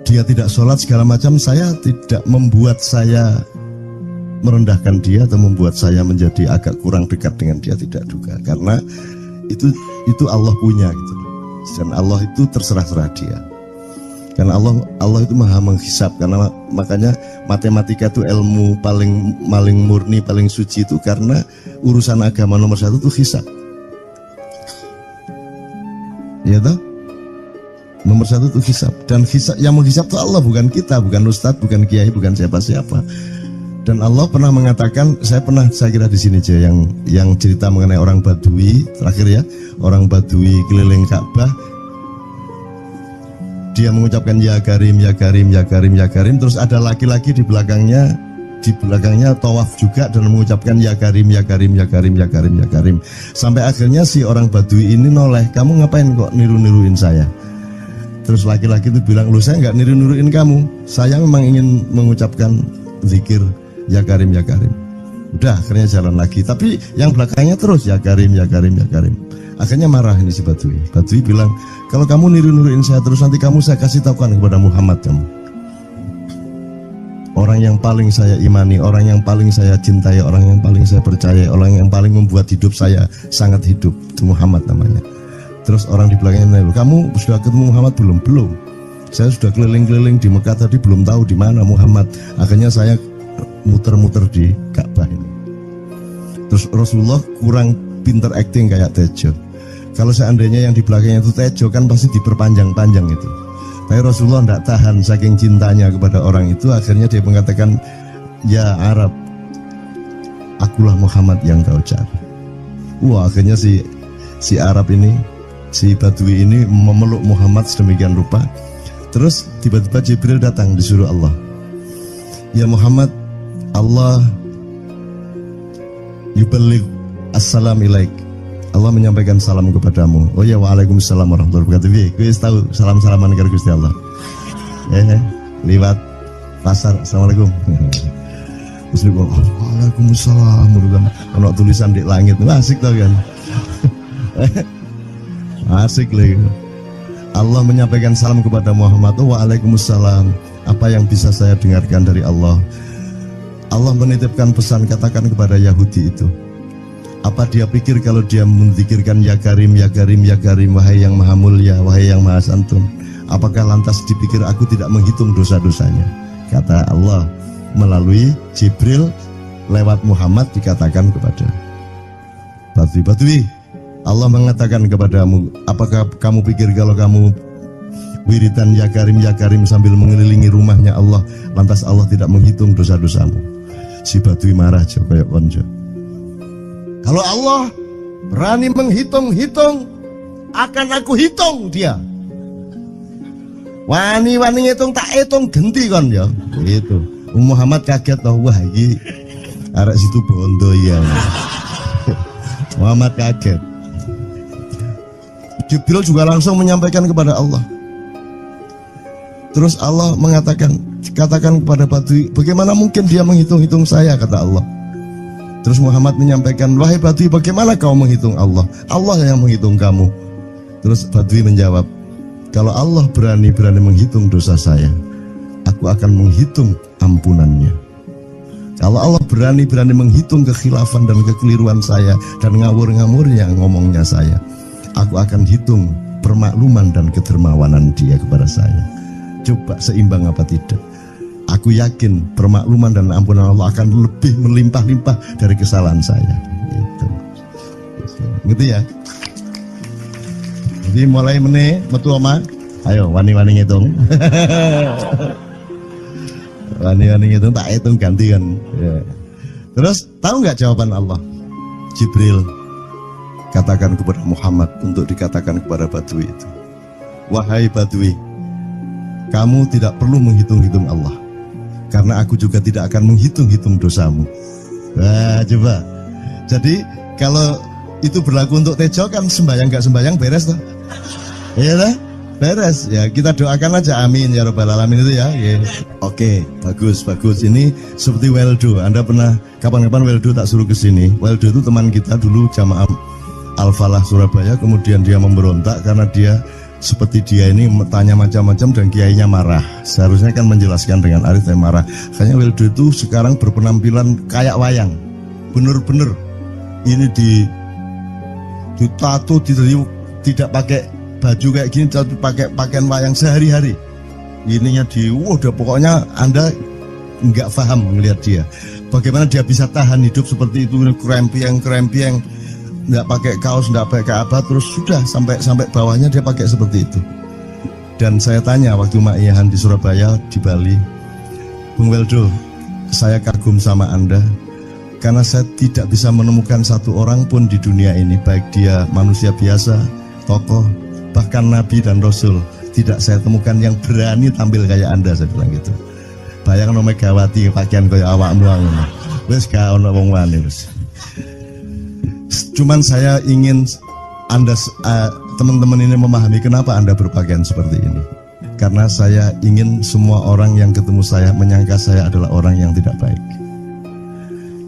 Speaker 4: dia tidak sholat segala macam, saya tidak membuat saya merendahkan dia atau membuat saya menjadi agak kurang dekat dengan dia, tidak juga, karena itu Allah punya gitu. Dan Allah itu terserah-serah dia. Karena Allah itu maha menghisap, karena makanya matematika itu ilmu paling murni, paling suci itu karena urusan agama nomor satu itu hisap. Ya toh? Nomor satu itu hisap, dan hisap yang menghisap itu Allah, bukan kita, bukan ustadz, bukan kiai, bukan siapa-siapa. Dan Allah pernah mengatakan, saya kira di sini aja yang cerita mengenai orang Badui terakhir ya, orang Badui keliling Ka'bah. Dia mengucapkan ya Karim, ya Karim, ya Karim, ya Karim. Terus ada laki-laki di belakangnya tawaf juga dan mengucapkan ya Karim, ya Karim, ya Karim, ya Karim, ya Karim. Sampai akhirnya si orang Badui ini noleh, kamu ngapain kok niru-niruin saya? Terus laki-laki itu bilang, loh saya nggak niru-niruin kamu, saya memang ingin mengucapkan zikir ya Karim, ya Karim. Udah akhirnya jalan lagi, tapi yang belakangnya terus ya Karim, ya Karim, ya Karim. Akhirnya marah ini si Badui. Badui bilang, kalau kamu niru-niruin saya terus, nanti saya kasih tahukan kepada Muhammad kamu. Orang yang paling saya imani, orang yang paling saya cintai, orang yang paling saya percaya, orang yang paling membuat hidup saya sangat hidup, itu Muhammad namanya. Terus orang di belakangnya nanya, kamu sudah ketemu Muhammad belum? Belum. Saya sudah keliling-keliling di Mekah tadi, belum tahu di mana Muhammad. Akhirnya saya muter-muter di Ka'bah ini. Terus Rasulullah kurang pinter acting kayak Tejo. Kalau seandainya yang di belakangnya itu Tejo kan pasti diperpanjang-panjang itu. Tapi Rasulullah tidak tahan saking cintanya kepada orang itu, akhirnya dia mengatakan, ya Arab, akulah Muhammad yang kau cari. Wah, akhirnya si Arab ini, si Badui ini memeluk Muhammad sedemikian rupa. Terus tiba-tiba Jibril datang disuruh Allah, ya Muhammad, Allah yuballigh assalam ilaik, Allah menyampaikan salam kepadamu. Oh ya, waalaikumsalam warahmatullahi wabarakatuh. Gue tahu salam-salaman karo Gusti Allah. Liwat pasar, assalamualaikum. Terus dia bilang, waalaikumsalam. Ono tulisan di langit, asik tau kan? Asik lagi. Allah menyampaikan salam kepada Muhammad. Oh, waalaikumsalam. Apa yang bisa saya dengarkan dari Allah? Allah menitipkan pesan, katakan kepada Yahudi itu. Apa dia pikir kalau dia menzikirkan ya Karim, ya Karim, ya Karim, wahai yang maha mulia, wahai yang maha santun, apakah lantas dipikir aku tidak menghitung dosa-dosanya? Kata Allah melalui Jibril lewat Muhammad dikatakan kepada Badui, Allah mengatakan kepadamu, apakah kamu pikir kalau kamu wiridan ya Karim sambil mengelilingi rumahnya Allah, lantas Allah tidak menghitung dosa-dosamu? Si Badui marah jo kayak konjo. Kalau Allah berani menghitung-hitung, akan aku hitung dia. Wani-wani hitung tak hitung genti kon ya. Gitu. Muhammad kaget toh, wah iki arek situ bondo ya. Muhammad kaget. Jibril juga langsung menyampaikan kepada Allah. Terus Allah mengatakan, katakan kepada Badui, bagaimana mungkin dia menghitung-hitung saya, kata Allah. Terus Muhammad menyampaikan, wahai Badui, bagaimana kau menghitung Allah? Allah yang menghitung kamu. Terus Badui menjawab, kalau Allah berani menghitung dosa saya, aku akan menghitung ampunannya. Kalau Allah berani menghitung kekhilafan dan kekeliruan saya dan ngawur-ngawurnya ngomongnya saya, aku akan hitung permakluman dan kedermawanan dia kepada saya. Coba seimbang apa tidak? Aku yakin permakluman dan ampunan Allah akan lebih melimpah-limpah dari kesalahan saya. Gitu ya. Jadi mulai metu oma. Ayo wani-wani ngitung. Wani-wani ngitung tak hitung gantian. Ya. Terus tahu nggak jawaban Allah? Jibril katakan kepada Muhammad untuk dikatakan kepada Badui itu. Wahai Badui, kamu tidak perlu menghitung-hitung Allah, karena aku juga tidak akan menghitung-hitung dosamu. Wah, coba. Jadi kalau itu berlaku untuk Tejo kan sembahyang nggak sembahyang beres tuh. Iya lah, beres. Ya kita doakan aja amin ya robbal alamin itu ya. Yeah. Oke, bagus. Ini seperti Weldo. Anda pernah kapan-kapan Weldo tak suruh ke sini. Weldo itu teman kita dulu jamaah Al-Falah Surabaya, kemudian dia memberontak karena dia seperti dia ini tanya macam-macam dan kiainya marah. Seharusnya kan menjelaskan dengan arif yang marah. Kayaknya Weldo itu sekarang berpenampilan kayak wayang. Bener-bener ini ditato, tidak pakai baju kayak gini, tapi pakai pakaian wayang sehari-hari. Ininya udah pokoknya Anda nggak paham melihat dia. Bagaimana dia bisa tahan hidup seperti itu, krempieng, nggak pakai kaos, nggak pakai apa, terus sudah sampai bawahnya dia pakai seperti itu. Dan saya tanya waktu Ma'iyahan di Surabaya, di Bali, Bung Weldo, saya kagum sama Anda karena saya tidak bisa menemukan satu orang pun di dunia ini, baik dia manusia biasa, tokoh, bahkan Nabi dan Rasul, tidak saya temukan yang berani tampil kayak Anda. Saya bilang gitu. Bayang no Megawati pakaian kayak awakmu ngono. Wis gak ono wong wani wis. Cuman saya ingin Anda teman-teman ini memahami kenapa Anda berpakaian seperti ini. Karena saya ingin semua orang yang ketemu saya menyangka saya adalah orang yang tidak baik.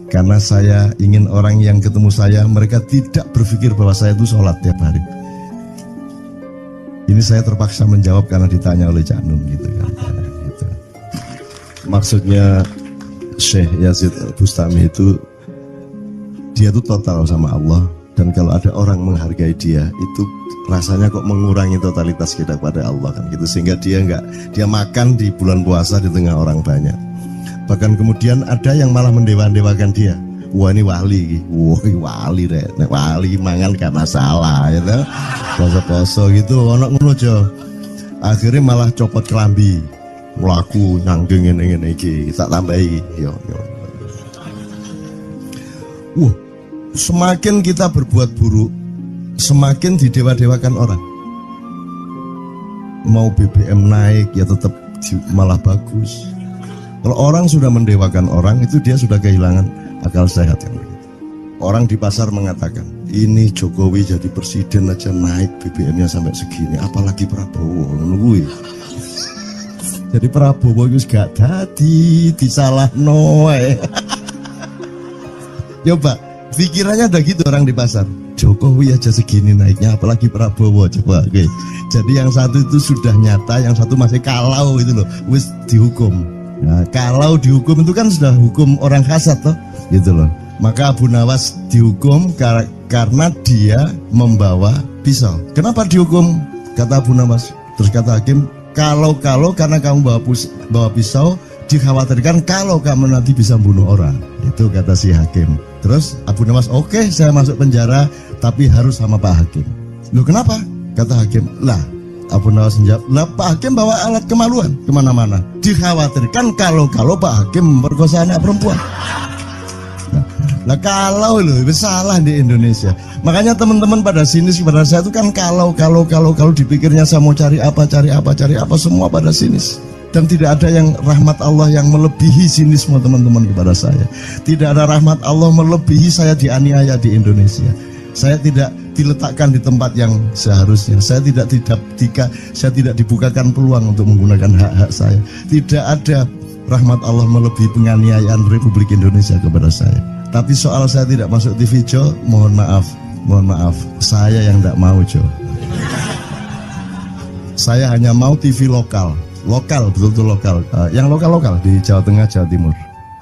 Speaker 4: Karena saya ingin orang yang ketemu saya, mereka tidak berpikir bahwa saya itu sholat tiap hari. Ini saya terpaksa menjawab karena ditanya oleh Cak Nun gitu kan. Gitu. Maksudnya Syekh Yazid Bustami itu, dia itu total sama Allah, dan kalau ada orang menghargai dia itu rasanya kok mengurangi totalitas kita kepada Allah kan gitu, sehingga dia makan di bulan puasa di tengah orang banyak. Bahkan kemudian ada yang malah mendewa-dewakan dia. Wah ini wali, wali deh, wali mangan gak masalah, ya gitu. Poso-poso gitu, ono ngono aja. Akhirnya malah copot kelambi, melaku nyanggeng ini iki, tak tambahi, yo. Semakin kita berbuat buruk, semakin didewa-dewakan orang. Mau BBM naik ya tetap malah bagus. Kalau orang sudah mendewakan orang, itu dia sudah kehilangan akal sehat yang begitu. Orang di pasar mengatakan, ini Jokowi jadi presiden aja naik BBM-nya sampai segini, apalagi Prabowo nungguin. Jadi Prabowo itu gak dadi disalah noe. Coba pikirannya udah gitu orang di pasar. Jokowi aja segini naiknya, apalagi Prabowo, coba. Oke. Jadi yang satu itu sudah nyata, yang satu masih kalau itu loh, wis dihukum. Nah, kalau dihukum itu kan sudah hukum orang kasat toh, gitu loh. Maka Abu Nawas dihukum karena dia membawa pisau. Kenapa dihukum? Kata Abu Nawas. Terus kata hakim, kalau karena kamu bawa pisau, dikhawatirkan kalau kamu nanti bisa bunuh orang. Itu kata si hakim. Terus Abu Nawas, oke, saya masuk penjara, tapi harus sama Pak Hakim. Loh kenapa? Kata hakim, lah Abu Nawas menjawab, lah Pak Hakim bawa alat kemaluan kemana-mana. Dikhawatirkan kalau Pak Hakim memperkosa anak perempuan. Nah kalau loh, salah di Indonesia. Makanya teman-teman pada sinis pada saya itu kan kalau dipikirnya saya mau cari apa, semua pada sinis. Dan tidak ada yang rahmat Allah yang melebihi sinisme teman-teman kepada saya. Tidak ada rahmat Allah melebihi saya dianiaya di Indonesia. Saya tidak diletakkan di tempat yang seharusnya. Saya tidak dibukakan peluang untuk menggunakan hak-hak saya. Tidak ada rahmat Allah melebihi penganiayaan Republik Indonesia kepada saya. Tapi soal saya tidak masuk TV Jo, mohon maaf, saya yang tidak mau Jo. Saya hanya mau TV lokal, betul-betul lokal, yang lokal di Jawa Tengah, Jawa Timur.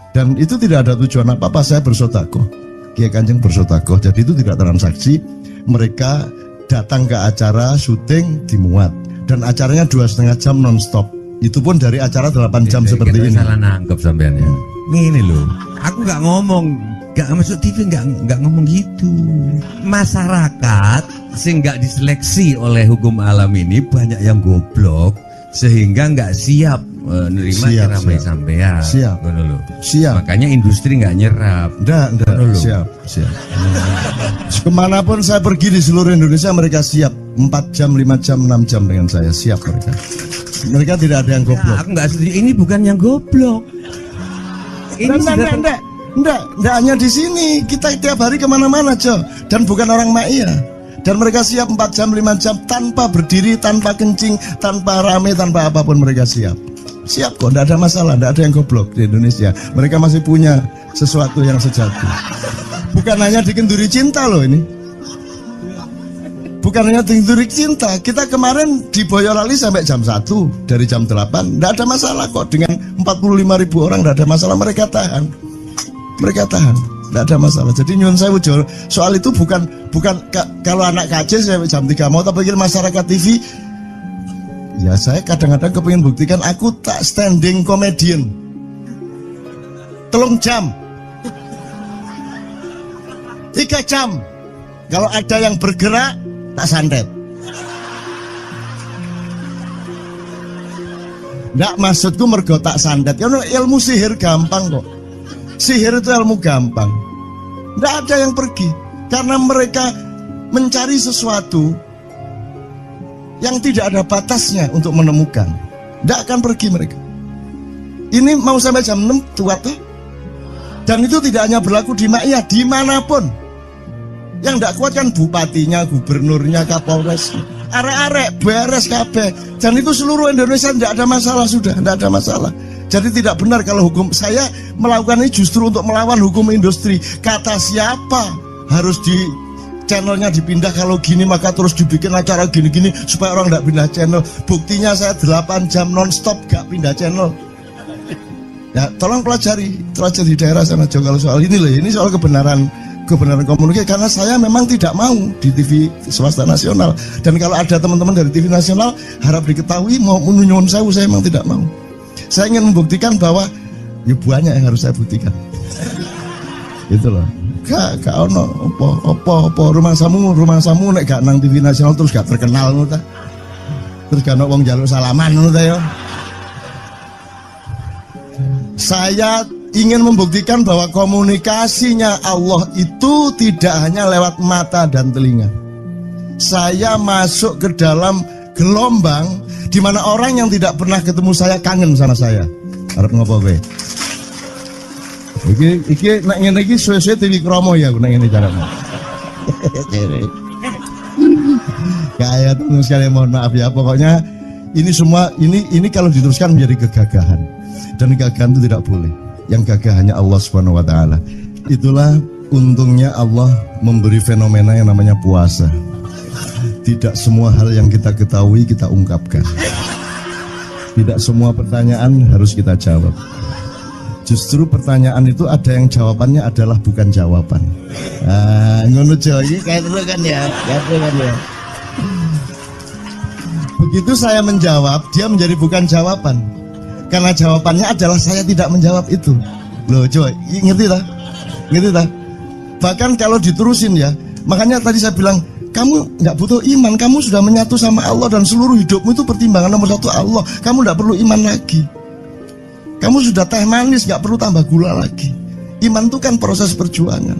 Speaker 4: Dan itu tidak ada tujuan apa-apa, saya bersodakoh. Kiai Kanjeng bersodakoh, jadi itu tidak transaksi. Mereka datang ke acara syuting dimuat, dan acaranya 2,5 jam non-stop. Itu pun dari acara 8 jam seperti ini.
Speaker 5: Salah nangkep sampean ya. Ini loh, aku nggak ngomong Gak masuk TV nggak ngomong gitu. Masyarakat sing nggak diseleksi oleh hukum alam ini banyak yang goblok sehingga nggak siap nerima ceramah sampean.
Speaker 4: Siap.
Speaker 5: Ngono lho.
Speaker 4: Siap.
Speaker 5: Makanya industri nggak nyerap.
Speaker 4: Enggak.
Speaker 5: Ngono lho.
Speaker 4: Siap. Kemanapun saya pergi di seluruh Indonesia mereka siap 4 jam, 5 jam, 6 jam dengan saya, siap mereka. Mereka tidak ada yang goblok.
Speaker 5: Ya, aku nggak setuju. Ini bukan yang goblok. Ini
Speaker 4: Enggak hanya di sini, kita tiap hari kemana-mana, Jo. Dan bukan orang Ma'iyah. Dan mereka siap 4 jam, 5 jam tanpa berdiri, tanpa kencing, tanpa rame, tanpa apapun mereka siap. Siap kok, enggak ada masalah, enggak ada yang goblok di Indonesia. Mereka masih punya sesuatu yang sejati. Bukan hanya dikenduri cinta loh ini. Bukan hanya dikenduri cinta. Kita kemarin di Boyolali sampai jam 1, dari jam 8. Enggak ada masalah kok, dengan 45.000 orang enggak ada masalah, mereka tahan. Mereka tahan, tidak ada masalah. Jadi nyuwun sewu soal itu bukan kalau anak KJ saya jam 3 mau tak pikir masyarakat TV. Ya saya kadang-kadang kepingin buktikan aku tak standing comedian 3 jam 3 jam. Kalau ada yang bergerak tak santet. Nggak, maksudku mergo tak santet. Karena ilmu sihir gampang kok. Sihir itu ilmu gampang. Tidak ada yang pergi karena mereka mencari sesuatu yang tidak ada batasnya untuk menemukan. Tidak akan pergi mereka. Ini mau sampai jam 6 tuat tuh. Dan itu tidak hanya berlaku di Ma'iyah, dimanapun. Yang tidak kuat kan bupatinya, gubernurnya, kapolres, arek-arek beres kabeh. Dan itu seluruh Indonesia tidak ada masalah sudah, tidak ada masalah. Jadi tidak benar kalau hukum saya melakukan ini justru untuk melawan hukum industri. Kata siapa harus di channelnya dipindah, kalau gini maka terus dibikin acara gini-gini supaya orang tidak pindah channel. Buktinya saya 8 jam non-stop gak pindah channel. Ya tolong pelajari di daerah sana juga kalau soal ini loh. Ini soal kebenaran komunikasi, karena saya memang tidak mau di TV swasta nasional. Dan kalau ada teman-teman dari TV nasional harap diketahui mau menyunyun saya memang tidak mau. Saya ingin membuktikan bahwa ya banyak yang harus saya buktikan. Itu loh. Gak ono opo rumah samu nek gak nang TV nasional terus gak terkenal ngono ta. Terus gak ono wong njaluk salaman ngono ta ya. Saya ingin membuktikan bahwa komunikasinya Allah itu tidak hanya lewat mata dan telinga. Saya masuk ke dalam gelombang di mana orang yang tidak pernah ketemu saya kangen sama saya. Arep ngopo kowe? Iki nek ngene iki suwe-suwe TV Kromo ya nek ngene carane. Kayak terus sekali mohon maaf ya, pokoknya ini semua ini kalau diteruskan menjadi kegagahan. Dan kegagahan itu tidak boleh. Yang gagah hanya Allah Subhanahu wa taala. Itulah untungnya Allah memberi fenomena yang namanya puasa. Tidak semua hal yang kita ketahui kita ungkapkan. Tidak semua pertanyaan harus kita jawab. Justru pertanyaan itu ada yang jawabannya adalah bukan jawaban. Ngono iki kayak itu kan ya. Begitu saya menjawab, dia menjadi bukan jawaban. Karena jawabannya adalah saya tidak menjawab itu. Loh, coy, ngerti tak? Ngerti tak? Bahkan kalau diterusin ya, makanya tadi saya bilang kamu nggak butuh iman, kamu sudah menyatu sama Allah dan seluruh hidupmu itu pertimbangan nomor 1 Allah. Kamu nggak perlu iman lagi. Kamu sudah teh manis, nggak perlu tambah gula lagi. Iman itu kan proses perjuangan.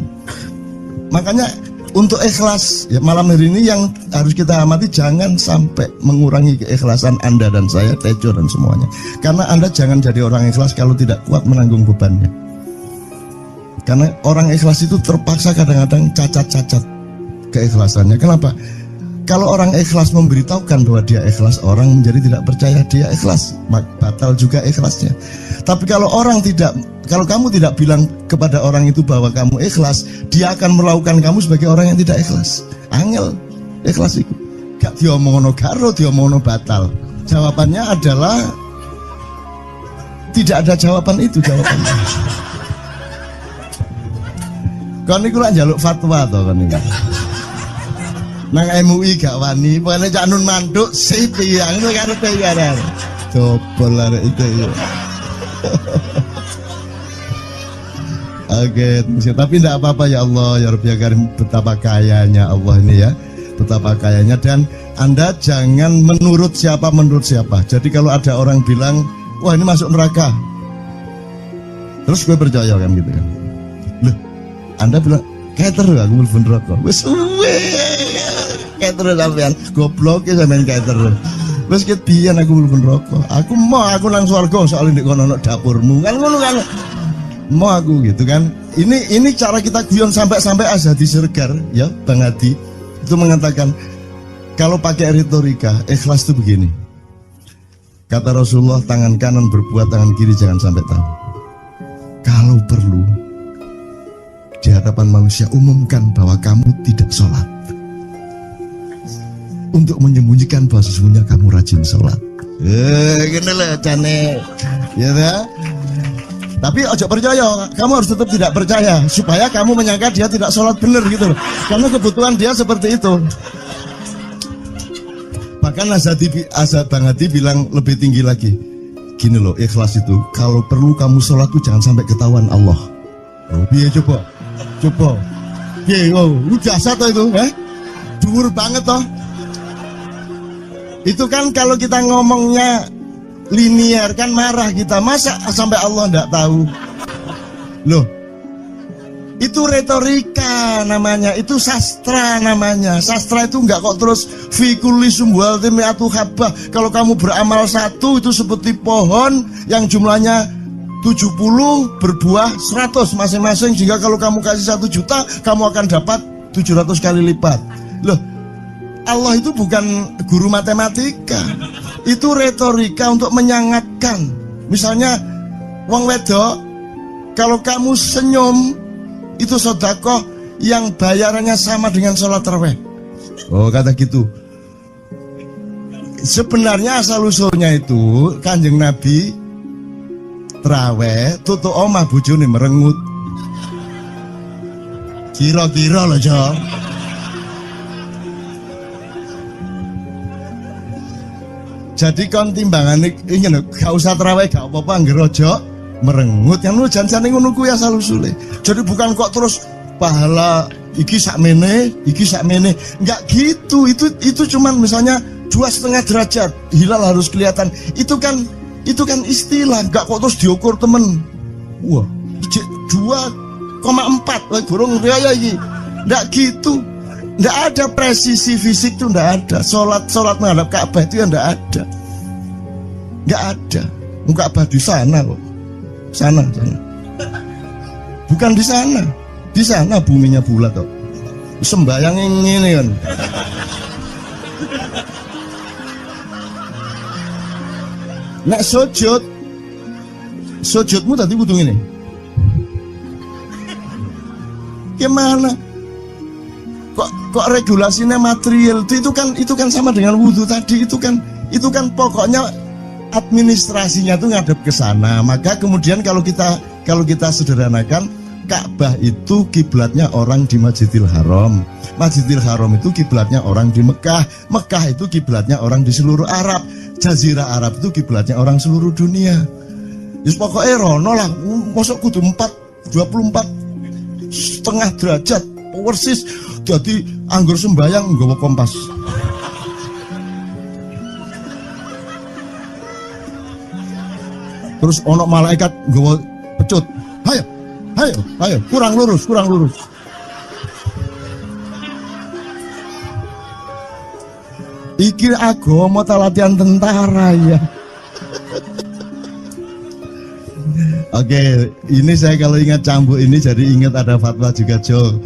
Speaker 4: Makanya untuk ikhlas ya, malam hari ini yang harus kita amati, jangan sampai mengurangi keikhlasan Anda dan saya, Tejo dan semuanya. Karena Anda jangan jadi orang ikhlas kalau tidak kuat menanggung bebannya. Karena orang ikhlas itu terpaksa kadang-kadang cacat-cacat keikhlasannya. Kenapa? Kalau orang ikhlas memberitahukan bahwa dia ikhlas, orang menjadi tidak percaya dia ikhlas, batal juga ikhlasnya. Tapi kalau kamu tidak bilang kepada orang itu bahwa kamu ikhlas, dia akan melakukan kamu sebagai orang yang tidak ikhlas. Angel ikhlas itu gak diomongno karo, diomongno batal. Jawabannya adalah tidak ada jawaban itu jawabannya. Kon niku lak njaluk fatwa to kon niku. Nang MUI gak wani, pokoknya Cak Nun manduk sip ya, ngono karepe ya. Dobol arek itu ya. Oke, tapi tidak apa-apa ya Allah, ya Rabbi ya Karim, betapa kayanya Allah ini ya, betapa kayanya. Dan Anda jangan menurut siapa. Jadi kalau ada orang bilang, wah ini masuk neraka, terus gue percaya kan gitu kan. Loh, Anda bilang, kater aku mlebu neraka. Wis kater sampean, goblok ya sampean kater. Wis ket biyen aku mlebu neraka. Aku nang swarga soalnya ndek kono dapurmu. Kan ngono kan. Mau aku gitu kan. Ini cara kita guyon sampai Azhadi Siregar ya Bang Hadi itu mengatakan kalau pakai retorika ikhlas itu begini. Kata Rasulullah, tangan kanan berbuat, tangan kiri jangan sampai tahu. Kalau perlu di hadapan manusia umumkan bahwa kamu tidak sholat, untuk menyembunyikan bahwa sesungguhnya kamu rajin sholat. Gini lah cane ya kan? Tapi ojo percaya, kamu harus tetap tidak percaya supaya kamu menyangka dia tidak sholat benar gitu loh. Karena kebutuhan dia seperti itu. Bahkan Bang Hadi bilang lebih tinggi lagi. Gini loh, ikhlas itu kalau perlu kamu sholat tuh jangan sampai ketahuan Allah. Oh, biar coba. Biar, lu jasa toh itu, dhuwur banget toh. Itu kan kalau kita ngomongnya linear kan marah kita, masa sampai Allah enggak tahu. Loh, itu retorika namanya, itu sastra namanya. Sastra itu enggak kok terus fi kulli sumbuhatin mi'atu habbah. Kalau kamu beramal satu itu seperti pohon yang jumlahnya 70 berbuah 100 masing-masing, sehingga kalau kamu kasih 1 juta kamu akan dapat 700 kali lipat. Loh, Allah itu bukan guru matematika. Itu retorika untuk menyangatkan. Misalnya wong wedok, kalau kamu senyum itu sedekah yang bayarannya sama dengan sholat tarawih. Oh, kata gitu. Sebenarnya asal usulnya itu Kanjeng Nabi tarawih tutuk omah bojone merengut. Kira-kira loh, Jo. Jadi kon timbangan ini gak usah terawih gak apa-apa angger aja merengut yang lu janjane ngono kuwi asal usule. Jadi bukan kok terus pahala iki sakmene enggak gitu. Itu cuman misalnya 2,5 derajat hilal harus kelihatan. Itu kan istilah, enggak kok terus diukur temen. Wah, 2,4 burung riaya iki. Enggak gitu. Nggak ada presisi fisik tuh, nggak ada. Sholat menghadap Ka'bah itu ya nggak ada. Nggak ada. Ka'bah di sana kok. Sana. Bukan di sana. Di sana buminya bulat kok. Sembayang ini kan. Nek sujudmu tadi butuh ini. Gimana? Kok regulasinya material itu kan sama dengan wudhu tadi. Itu kan pokoknya administrasinya tuh ngadep ke sana. Maka kemudian kalau kita sederhanakan, Ka'bah itu kiblatnya orang di Masjidil Haram. Masjidil Haram itu kiblatnya orang di Mekah. Mekah itu kiblatnya orang di seluruh Arab. Jazirah Arab itu kiblatnya orang seluruh dunia. Just pokoknya rono lah. Masuk kudu 24,5 derajat persis. Jadi anggur sembayang nggawa kompas. Terus ono malaikat nggawa pecut. Hayo, kurang lurus. Iki agama ta latihan tentara ya. Oke, ini saya kalau ingat cambuk ini jadi ingat ada fatwa juga, Jo.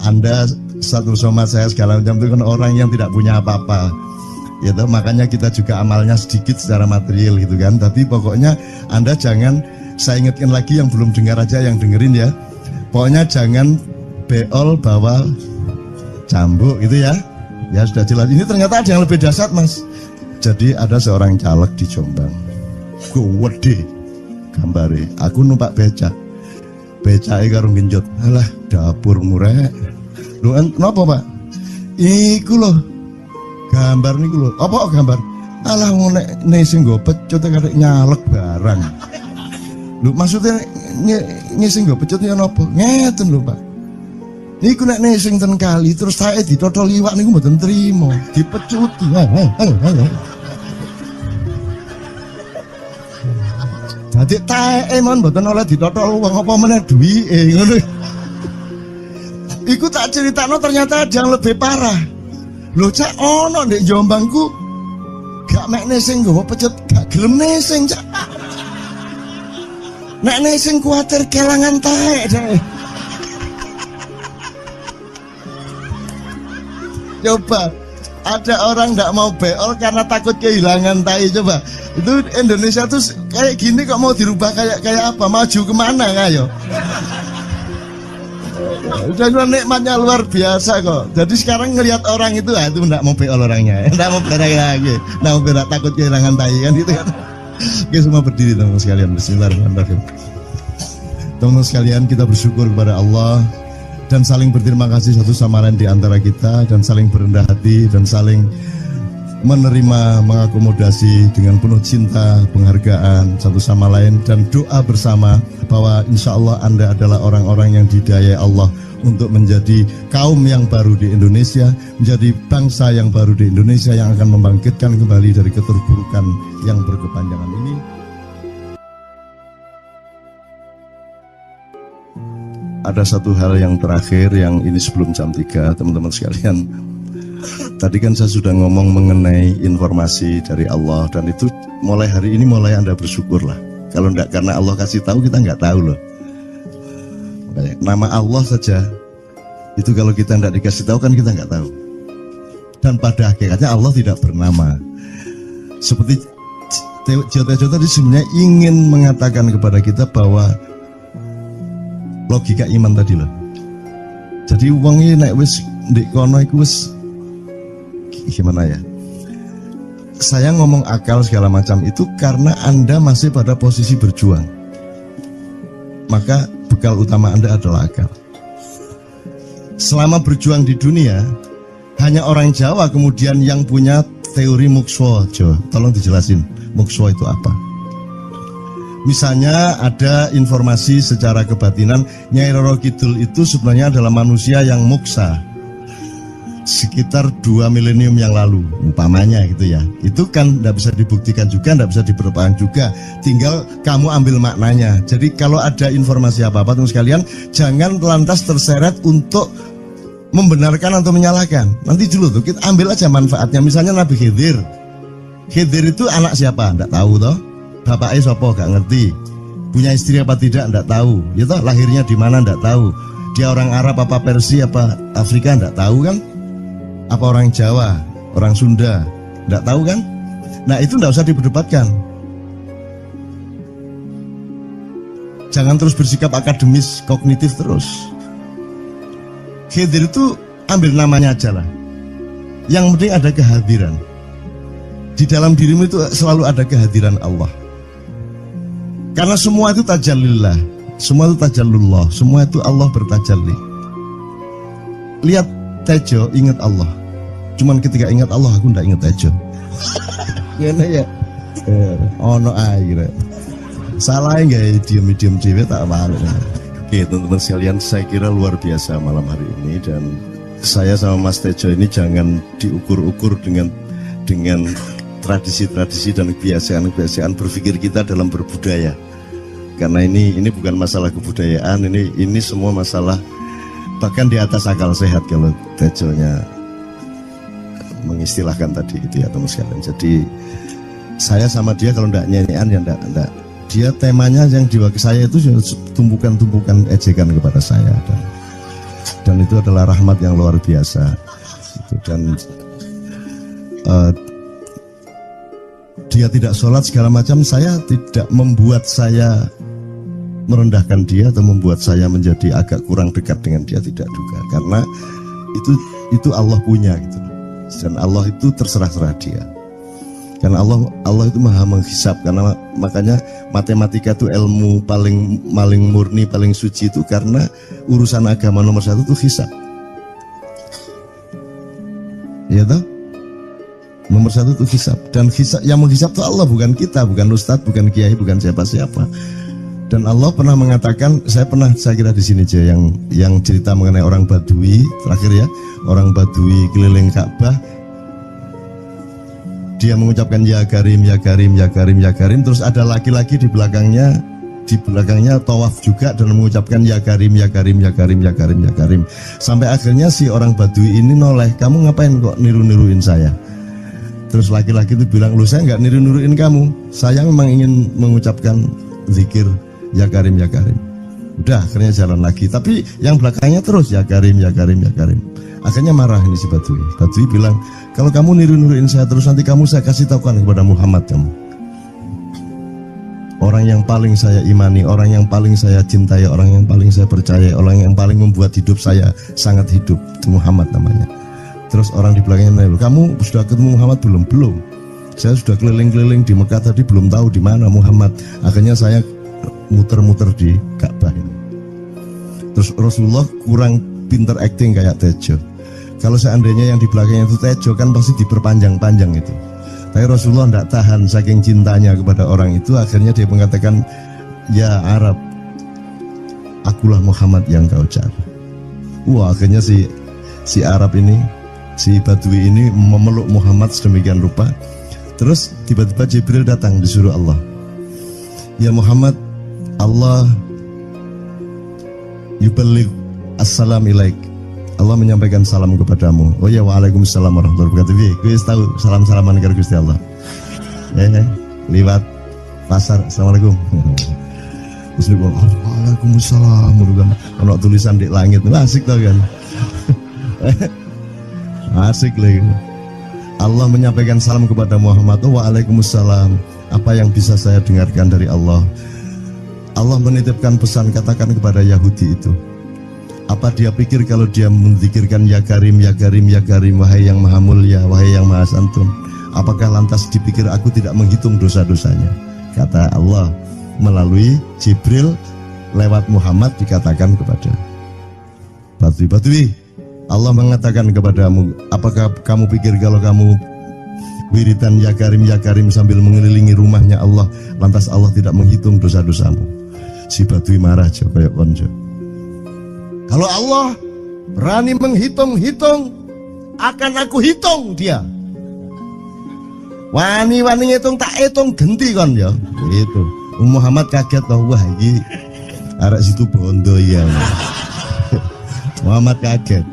Speaker 4: Anda satu sama saya segala macam itu kan orang yang tidak punya apa-apa, gitu. Makanya kita juga amalnya sedikit secara material gitu kan. Tapi pokoknya Anda jangan, saya ingatkan lagi yang belum dengar aja yang dengerin ya. Pokoknya jangan beol bawa cambuk gitu ya. Ya sudah jelas. Ini ternyata ada yang lebih dahsyat, Mas. Jadi ada seorang caleg di Jombang. Gede gambare. Aku numpak becak. Becake karo genjot. Alah, dapur murek. Lho, napa, Pak? Iku lho. Gambar niku lho. Apa gambar? Alah ngene sing nggo pecut karek nyalek barang. Lho maksudnya ngising nggo pecut ya napa? Ngeten lho, Pak. Niku nek nesing ten kali terus tae ditotol iwak niku mboten trimo, dipecuti. Dadi tae mon mboten oleh ditotol wong apa meneh duwike ngono. Iku tak critakno ternyata ada yang lebih parah. Lho cak ono ndek Jombangku gak mek nesing nggo pecut, gak gelem nesing cak. Nek nesing kuatir kelangan tae deh. Coba ada orang nggak mau beol karena takut kehilangan tai. Coba itu Indonesia tuh kayak gini kok mau dirubah kayak apa? Maju kemana ayo? Udah nikmatnya luar biasa kok. Jadi sekarang ngelihat orang itu itu nggak mau beol orangnya, nggak mau berak lagi, nggak mau berak takut kehilangan tai kan gitu kan? Oke semua berdiri teman-teman sekalian. Bismillahirrahmanirrahim. Teman-teman sekalian kita bersyukur kepada Allah dan saling berterima kasih satu sama lain di antara kita dan saling berendah hati dan saling menerima mengakomodasi dengan penuh cinta penghargaan satu sama lain dan doa bersama bahwa insya Allah Anda adalah orang-orang yang didayai Allah untuk menjadi kaum yang baru di Indonesia, menjadi bangsa yang baru di Indonesia yang akan membangkitkan kembali dari keterpurukan yang berkepanjangan ini. Ada satu hal yang terakhir yang ini sebelum jam 3 teman-teman sekalian. Tadi kan saya sudah ngomong mengenai informasi dari Allah dan itu mulai hari ini mulai Anda bersyukurlah. Kalau enggak karena Allah kasih tahu kita enggak tahu loh. Nama Allah saja itu kalau kita enggak dikasih tahu kan kita enggak tahu. Dan pada hakikatnya Allah tidak bernama. Seperti Jotejo tadi sebenarnya ingin mengatakan kepada kita bahwa logika iman tadi loh. Jadi wong iki nek wis ndek kono iku wis gimana ya? Saya ngomong akal segala macam itu karena Anda masih pada posisi berjuang. Maka bekal utama Anda adalah akal. Selama berjuang di dunia, hanya orang Jawa kemudian yang punya teori mukswa. Jawa, tolong dijelasin mukswa itu apa? Misalnya ada informasi secara kebatinan Nyai Roro Kidul itu sebenarnya adalah manusia yang muksa sekitar 2 milenium yang lalu umpamanya gitu ya. Itu kan tidak bisa dibuktikan juga, tidak bisa diperpanjang juga, tinggal kamu ambil maknanya. Jadi kalau ada informasi apa-apa teman sekalian jangan lantas terseret untuk membenarkan atau menyalahkan. Nanti dulu tuh kita ambil aja manfaatnya. Misalnya Nabi Khidir itu anak siapa? Tidak tahu toh. Bapaknya sopo gak ngerti, punya istri apa tidak enggak tahu, ya toh lahirnya di mana enggak tahu, dia orang Arab apa Persia apa Afrika enggak tahu kan, apa orang Jawa, orang Sunda enggak tahu kan. Nah itu enggak usah diperdebatkan, jangan terus bersikap akademis kognitif terus. Khidir itu ambil namanya aja lah, yang penting ada kehadiran di dalam dirimu, itu selalu ada kehadiran Allah. Karena semua itu tajallillah, semua itu tajallullah, semua itu Allah bertajalli. Lihat Tejo, ingat Allah. Cuman ketika ingat Allah, aku ndak ingat Tejo. Gini ya, ono air. Salah nggak diem cewek tak balik. Oke teman-teman sekalian, saya kira luar biasa malam hari ini dan saya sama Mas Tejo ini jangan diukur-ukur dengan tradisi-tradisi dan kebiasaan-kebiasaan berpikir kita dalam berbudaya. Karena ini bukan masalah kebudayaan, ini semua masalah bahkan di atas akal sehat kalau Tejonya mengistilahkan tadi gitu ya teman sekalian. Jadi saya sama dia kalau enggak nyanyian ya enggak. Dia temanya yang diwakili saya itu tumpukan-tumpukan ejekan kepada saya dan itu adalah rahmat yang luar biasa. Dan dia tidak sholat segala macam, saya tidak membuat saya merendahkan dia atau membuat saya menjadi agak kurang dekat dengan dia, tidak juga, karena itu Allah punya gitu, dan Allah itu terserah-serah dia, karena Allah itu maha menghisap, karena makanya matematika itu ilmu paling murni, paling suci itu karena urusan agama nomor 1 itu hisap, ya toh? Nomor 1 itu hisap, dan hisap, yang menghisap itu Allah, bukan kita, bukan ustadz, bukan kiai, bukan siapa-siapa. Dan Allah pernah mengatakan, saya kira di sini aja yang cerita mengenai orang Badui terakhir ya, orang Badui keliling Ka'bah, dia mengucapkan ya Karim, ya Karim, ya Karim, ya Karim, terus ada laki-laki di belakangnya tawaf juga dan mengucapkan ya Karim, ya Karim, ya Karim, ya Karim, ya Karim, sampai akhirnya si orang Badui ini noleh, kamu ngapain kok niru-niruin saya? Terus laki-laki itu bilang, lu saya nggak niru-niruin kamu, saya memang ingin mengucapkan zikir ya Karim, ya Karim. Udah akhirnya jalan lagi, tapi yang belakangnya terus ya Karim, ya Karim, ya Karim. Akhirnya marah ini si Badui. Badui bilang, kalau kamu niru-niruin saya terus, nanti saya kasih tahukan kepada Muhammad kamu. Orang yang paling saya imani, orang yang paling saya cintai, orang yang paling saya percaya, orang yang paling membuat hidup saya sangat hidup, itu Muhammad namanya. Terus orang di belakangnya nanya, kamu sudah ketemu Muhammad belum? Belum. Saya sudah keliling-keliling di Mekah tadi, belum tahu di mana Muhammad. Akhirnya saya muter-muter di Ka'bah ini. Terus Rasulullah kurang pinter acting kayak Tejo. Kalau seandainya yang di belakangnya itu Tejo kan pasti diperpanjang-panjang itu. Tapi Rasulullah tidak tahan saking cintanya kepada orang itu, akhirnya dia mengatakan, ya Arab, akulah Muhammad yang kau cari. Wah, akhirnya si Arab ini, si Badui ini memeluk Muhammad sedemikian rupa. Terus tiba-tiba Jibril datang disuruh Allah, ya Muhammad, Allah yuballigh assalam ilaik, Allah menyampaikan salam kepadamu. Oh ya, waalaikumsalam warahmatullahi wabarakatuh. Gue tahu salam-salaman karo Gusti Allah. Liwat pasar, assalamualaikum. Terus dia bilang, waalaikumsalam. Ono tulisan di langit, asik tau kan? Asik lagi. Allah menyampaikan salam kepada Muhammad. Oh, waalaikumsalam. Apa yang bisa saya dengarkan dari Allah? Allah menitipkan pesan, katakan kepada Yahudi itu, apa dia pikir kalau dia menzikirkan ya Karim, ya Karim, ya Karim, wahai yang maha mulia, wahai yang maha santun, apakah lantas dipikir aku tidak menghitung dosa-dosanya? Kata Allah melalui Jibril lewat Muhammad dikatakan kepada Badui, Allah mengatakan kepadamu, apakah kamu pikir kalau kamu wiridan ya Karim sambil mengelilingi rumahnya Allah, lantas Allah tidak menghitung dosa-dosamu? Si Badui marah jo, kayak konjo. Kalau Allah berani menghitung-hitung, akan aku hitung dia. Wani-wani ngitung tak hitung genti kon ya. Gitu. Muhammad kaget toh, wah iki arek situ bondo ya. Muhammad kaget.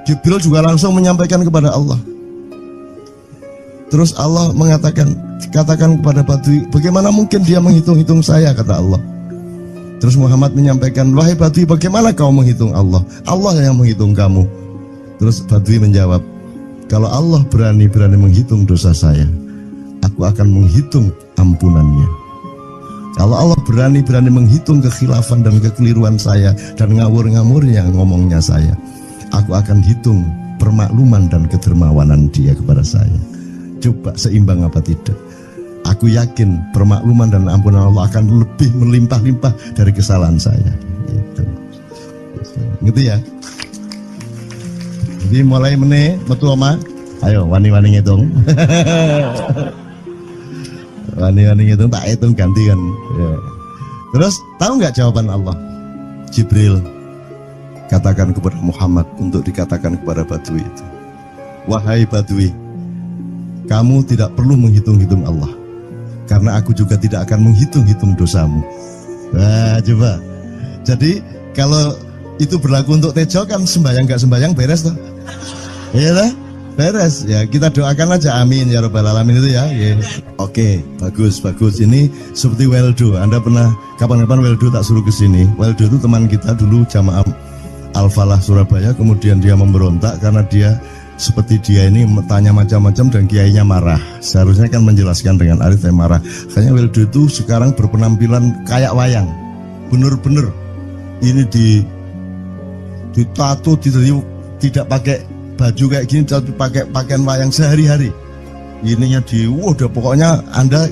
Speaker 4: Jibril juga langsung menyampaikan kepada Allah. Terus Allah mengatakan, katakan kepada Badui, bagaimana mungkin dia menghitung-hitung saya, kata Allah. Terus Muhammad menyampaikan, wahai Badui, bagaimana kau menghitung Allah? Allah yang menghitung kamu. Terus Badui menjawab, kalau Allah berani menghitung dosa saya, aku akan menghitung ampunannya. Kalau Allah berani menghitung kekhilafan dan kekeliruan saya dan ngawur-ngawurnya ngomongnya saya, aku akan hitung permakluman dan kedermawanan dia kepada saya. Coba seimbang apa tidak? Aku yakin permakluman dan ampunan Allah akan lebih melimpah-limpah dari kesalahan saya. Gitu ya. Jadi mulai metu oma, ayo wani-wani ngitung. Wani-wani ngitung tak hitung gantian. Ya. Terus tahu nggak jawaban Allah? Jibril katakan kepada Muhammad untuk dikatakan kepada Badui itu, wahai Badui, kamu tidak perlu menghitung-hitung Allah, karena aku juga tidak akan menghitung-hitung dosamu. Wah, coba. Jadi kalau itu berlaku untuk Tejo kan sembahyang gak sembahyang beres toh? Iya lah, beres. Ya kita doakan aja, amin ya robbal alamin itu ya. Oke, bagus. Ini seperti Weldo. Anda pernah kapan-kapan Weldo tak suruh ke sini? Weldo itu teman kita dulu jamaah Al-Falah Surabaya, kemudian dia memberontak karena dia seperti dia ini tanya macam-macam dan kiainya marah. Seharusnya kan menjelaskan dengan arif, tapi marah. Kayaknya Weldo itu sekarang berpenampilan kayak wayang, bener-bener ini ditato, tidak pakai baju kayak gini, tapi pakai pakaian wayang sehari-hari. Ininya udah pokoknya Anda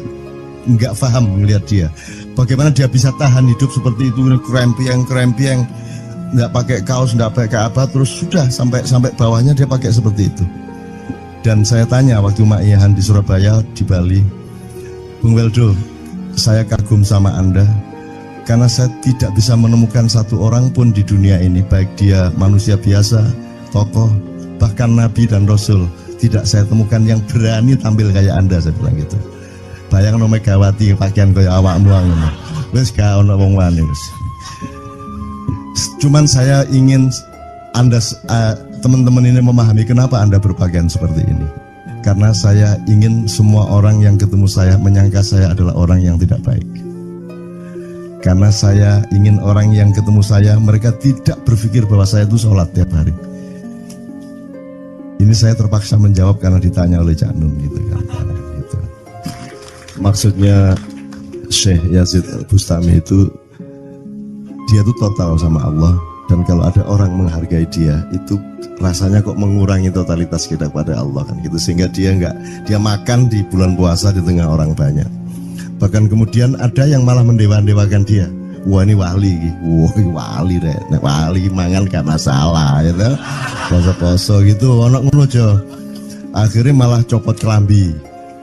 Speaker 4: nggak paham melihat dia. Bagaimana dia bisa tahan hidup seperti itu, krempieng, nggak pakai kaos, nggak pakai apa, terus sudah sampai bawahnya dia pakai seperti itu. Dan saya tanya waktu Mak Ihan di Surabaya, di Bali, Bung Weldo, saya kagum sama Anda karena saya tidak bisa menemukan satu orang pun di dunia ini, baik dia manusia biasa, tokoh, bahkan nabi dan rasul, tidak saya temukan yang berani tampil kayak Anda. Saya bilang gitu. Bayang no Megawati pakaian kaya awakmu ngono. Wis gak ono wong wani wis. Cuman saya ingin Anda teman-teman ini memahami kenapa Anda berpakaian seperti ini. Karena saya ingin semua orang yang ketemu saya menyangka saya adalah orang yang tidak baik. Karena saya ingin orang yang ketemu saya, mereka tidak berpikir bahwa saya itu sholat tiap hari. Ini saya terpaksa menjawab karena ditanya oleh Cak Nun gitu kan. Gitu. Maksudnya Syekh Yazid Bustami itu, dia itu total sama Allah. Dan kalau ada orang menghargai dia, itu rasanya kok mengurangi totalitas kita kepada Allah kan gitu. Sehingga dia makan di bulan puasa di tengah orang banyak. Bahkan kemudian ada yang malah mendewa-dewakan dia. Wah ini wali, wah ini wali deh. Nek wali mangan gak masalah gitu. Poso-poso gitu, ono ngono aja. Akhirnya malah copot kelambi,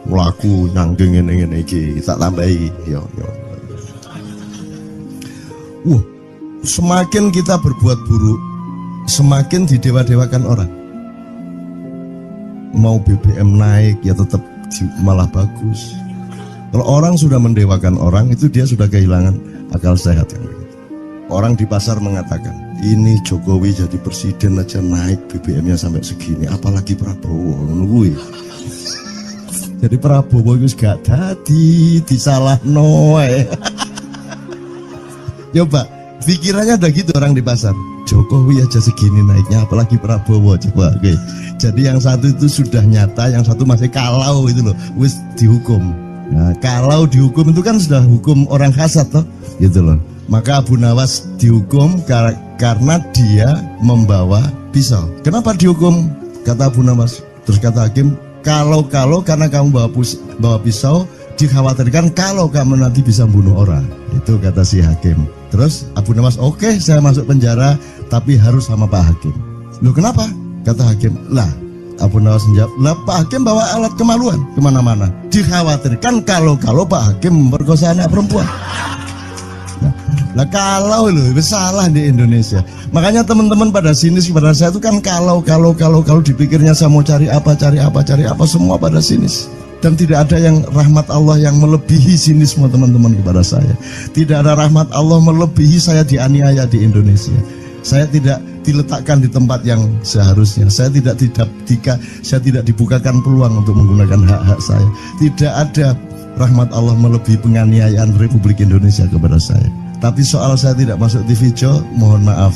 Speaker 4: mlaku nyanggeng ngene iki, tak tambahi. Yo. Semakin kita berbuat buruk, semakin didewa-dewakan orang. Mau BBM naik ya tetap malah bagus. Kalau orang sudah mendewakan orang, itu dia sudah kehilangan akal sehat kan. Orang di pasar mengatakan, ini Jokowi jadi presiden aja naik BBM-nya sampai segini, apalagi Prabowo nungguin. Jadi Prabowo itu gak dadi disalahno. Coba pikirannya udah gitu orang di pasar. Jokowi aja segini naiknya, apalagi Prabowo. Coba, oke. Jadi yang satu itu sudah nyata, yang satu masih kalau itu loh, wis dihukum. Nah, kalau dihukum itu kan sudah hukum orang kasat toh, gitu loh. Maka Abu Nawas dihukum karena dia membawa pisau. Kenapa dihukum? Kata Abu Nawas. Terus kata hakim, kalau karena kamu bawa pisau, dikhawatirkan kalau kamu nanti bisa bunuh orang. Itu kata si hakim. Terus Abu Nawas, oke, saya masuk penjara, tapi harus sama Pak Hakim. Loh kenapa? Kata hakim, lah Abu Nawas menjawab, lah Pak Hakim bawa alat kemaluan kemana-mana. Dikhawatirkan kalau Pak Hakim memperkosa anak perempuan. Lah kalau loh, salah di Indonesia. Makanya teman-teman pada sinis kepada saya itu kan kalau dipikirnya saya mau cari apa, semua pada sinis. Dan tidak ada yang rahmat Allah yang melebihi sinisme teman-teman kepada saya. Tidak ada rahmat Allah melebihi saya dianiaya di Indonesia. Saya tidak diletakkan di tempat yang seharusnya. Saya tidak dibukakan peluang untuk menggunakan hak-hak saya. Tidak ada rahmat Allah melebihi penganiayaan Republik Indonesia kepada saya. Tapi soal saya tidak masuk TV Jo, mohon maaf,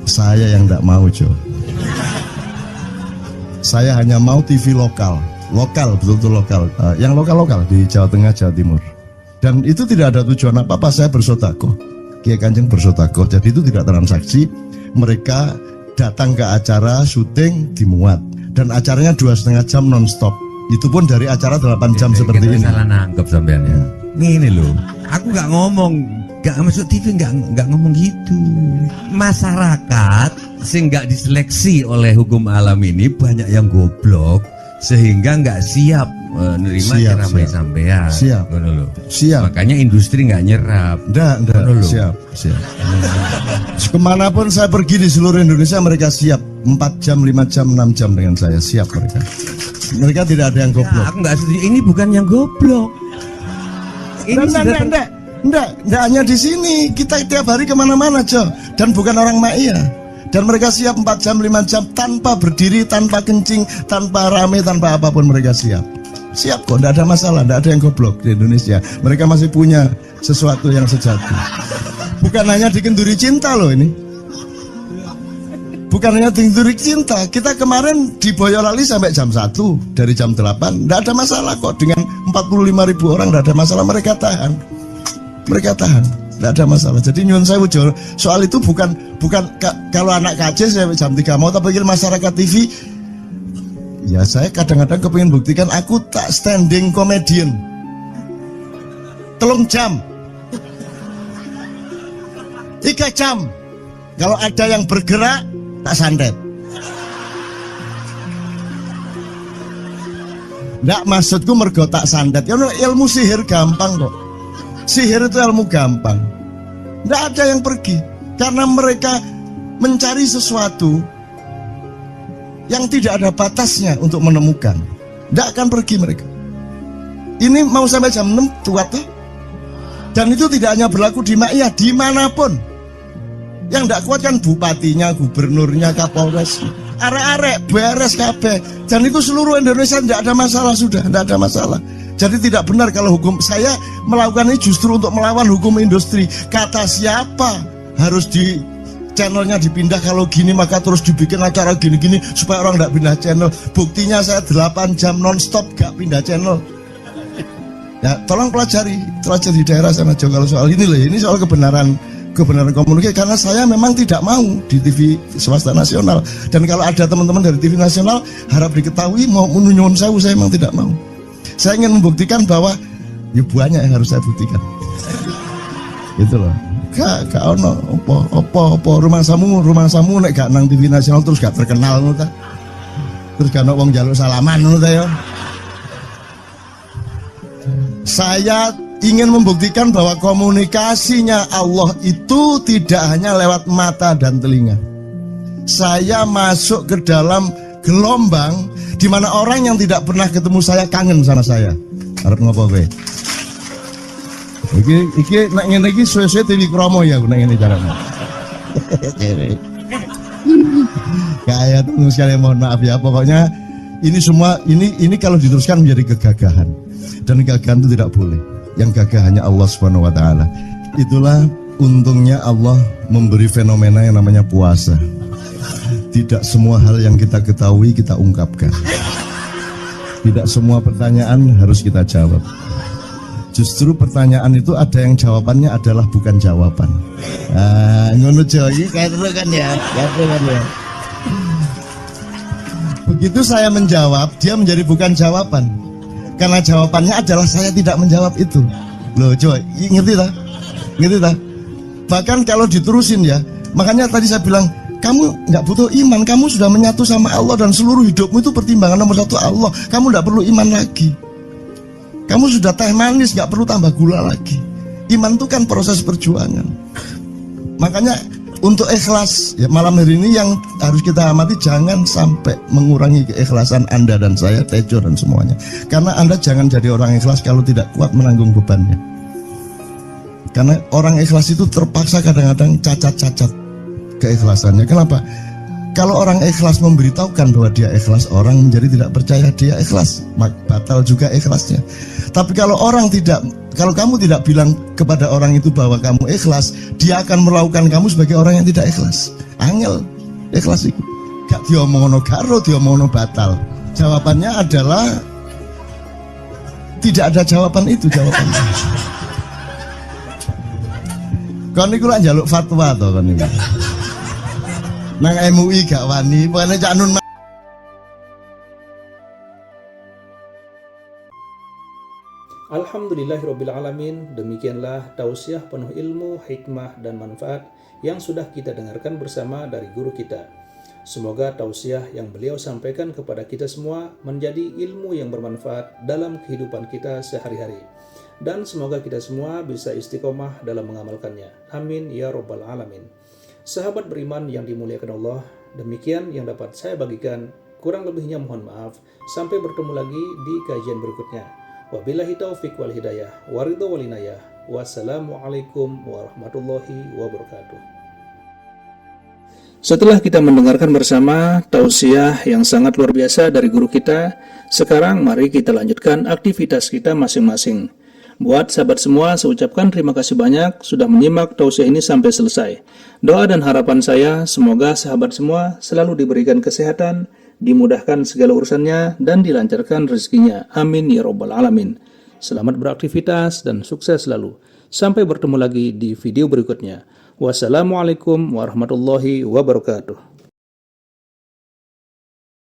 Speaker 4: saya yang tidak mau Jo. Saya hanya mau TV lokal, betul-betul lokal, yang lokal di Jawa Tengah, Jawa Timur. Dan itu tidak ada tujuan apa-apa, saya bersodakoh, Kiai Kanjeng bersodakoh, jadi itu tidak transaksi. Mereka datang ke acara syuting dimuat, dan acaranya 2,5 jam non-stop. Itu pun dari acara 8 jam seperti ini.
Speaker 5: Salah nangkep sampean ya. Ini loh, aku nggak ngomong, nggak masuk TV, nggak ngomong gitu. Masyarakat sing nggak diseleksi oleh hukum alam ini banyak yang goblok sehingga nggak siap menerima ceramah sampean.
Speaker 4: Siap.
Speaker 5: Makanya industri nggak nyerap.
Speaker 4: Nggak. Siap. Kemanapun saya pergi di seluruh Indonesia mereka siap. 4 jam, 5 jam, 6 jam dengan saya siap mereka. Mereka tidak ada yang goblok.
Speaker 5: Aku nggak setuju. Ini bukan yang goblok. Ini
Speaker 4: Enggak hanya di sini, kita tiap hari kemana-mana Jo, dan bukan orang Ma'iyah. Dan mereka siap 4 jam, 5 jam tanpa berdiri, tanpa kencing, tanpa rame, tanpa apapun mereka siap. Siap kok, enggak ada masalah, enggak ada yang goblok di Indonesia. Mereka masih punya sesuatu yang sejati. Bukan hanya dikenduri cinta loh ini. Bukan hanya dikenduri cinta, kita kemarin di Boyolali sampai jam 1, dari jam 8, enggak ada masalah kok. Dengan 45.000 orang enggak ada masalah, mereka tahan, tidak ada masalah. Jadi nyuwun sewu soal itu bukan kalau anak KJ saya jam 3 mau tak panggil masyarakat TV. Ya saya kadang-kadang kepingin buktikan aku tak standing comedian 3 jam 3 jam. Kalau ada yang bergerak tak santet. Nggak, maksudku mergo tak sandat. Ya ilmu sihir gampang kok. Sihir itu ilmu gampang. Nggak ada yang pergi karena mereka mencari sesuatu yang tidak ada batasnya untuk menemukan. Nggak akan pergi mereka. Ini mau sampai jam 6 kuat tuh. Dan itu tidak hanya berlaku di Maia, dimanapun. Yang tidak kuat kan bupatinya, gubernurnya, kapolres, arek-arek beres kabeh. Dan itu seluruh Indonesia tidak ada masalah, sudah tidak ada masalah. Jadi tidak benar kalau hukum, saya melakukan ini justru untuk melawan hukum industri. Kata siapa harus di channelnya dipindah, kalau gini maka terus dibikin acara gini-gini supaya orang tidak pindah channel. Buktinya saya 8 jam non-stop gak pindah channel. Ya tolong pelajari di daerah sana juga kalau soal ini loh, ini soal kebenaran komunikasi, karena saya memang tidak mau di TV swasta nasional. Dan kalau ada teman-teman dari TV nasional harap diketahui mau menunyun saya memang tidak mau. Saya ingin membuktikan bahwa ya banyak yang harus saya buktikan. Gitu loh. Gak ono opo rumah samu nek gak nang TV nasional terus gak terkenal ngono ta. Terus gak ono wong njaluk salaman ngono ta ya. Saya ingin membuktikan bahwa komunikasinya Allah itu tidak hanya lewat mata dan telinga. Saya masuk ke dalam gelombang di mana orang yang tidak pernah ketemu saya kangen sama saya. Arep ngopo kowe? Iki nek ngene iki suwe-suwe TV Kromo ya nek ngene carane. Kayak terus sekali mohon maaf ya, pokoknya ini semua ini kalau diteruskan menjadi kegagahan. Dan kegagahan itu tidak boleh. Yang gagah hanya Allah Subhanahu wa taala. Itulah untungnya Allah memberi fenomena yang namanya puasa. Tidak semua hal yang kita ketahui kita ungkapkan. Tidak semua pertanyaan harus kita jawab. Justru pertanyaan itu ada yang jawabannya adalah bukan jawaban. Ngono iki kan ya. Begitu saya menjawab, dia menjadi bukan jawaban. Karena jawabannya adalah saya tidak menjawab itu. Loh coy, ngerti tak? Ngerti tak? Bahkan kalau diterusin ya, makanya tadi saya bilang, kamu nggak butuh iman, kamu sudah menyatu sama Allah dan seluruh hidupmu itu pertimbangan nomor 1 Allah. Kamu nggak perlu iman lagi. Kamu sudah teh manis, nggak perlu tambah gula lagi. Iman itu kan proses perjuangan. Makanya untuk ikhlas ya, malam hari ini yang harus kita amati, jangan sampai mengurangi keikhlasan Anda dan saya, Tejo dan semuanya. Karena Anda jangan jadi orang ikhlas kalau tidak kuat menanggung bebannya. Karena orang ikhlas itu terpaksa kadang-kadang cacat-cacat keikhlasannya. Kenapa? Kalau orang ikhlas memberitahukan bahwa dia ikhlas, orang menjadi tidak percaya dia ikhlas, batal juga ikhlasnya. Tapi kalau kamu tidak bilang kepada orang itu bahwa kamu ikhlas, dia akan melakukan kamu sebagai orang yang tidak ikhlas. Angel ikhlas itu gak diomongno karo, diomongno batal. Jawabannya adalah tidak ada jawaban itu jawabannya. Kon niku lak njaluk fatwa to kon niku. Nang MUI gak wani, pokoknya Cak Nun.
Speaker 6: Alhamdulillahirrabbilalamin. Demikianlah tausiah penuh ilmu, hikmah, dan manfaat yang sudah kita dengarkan bersama dari guru kita. Semoga tausiah yang beliau sampaikan kepada kita semua menjadi ilmu yang bermanfaat dalam kehidupan kita sehari-hari. Dan semoga kita semua bisa istiqomah dalam mengamalkannya. Amin ya rabbal alamin. Sahabat beriman yang dimuliakan Allah, demikian yang dapat saya bagikan. Kurang lebihnya mohon maaf. Sampai bertemu lagi di kajian berikutnya. Wabillahi taufiq wal hidayah, waridho wal inayah. Wassalamualaikum warahmatullahi wabarakatuh. Setelah kita mendengarkan bersama tausiah yang sangat luar biasa dari guru kita, sekarang mari kita lanjutkan aktivitas kita masing-masing. Buat sahabat semua, saya ucapkan terima kasih banyak sudah menyimak tausiah ini sampai selesai. Doa dan harapan saya, semoga sahabat semua selalu diberikan kesehatan, dimudahkan segala urusannya, dan dilancarkan rezekinya. Amin ya rabbal alamin. Selamat beraktivitas dan sukses selalu. Sampai bertemu lagi di video berikutnya. Wassalamualaikum warahmatullahi wabarakatuh.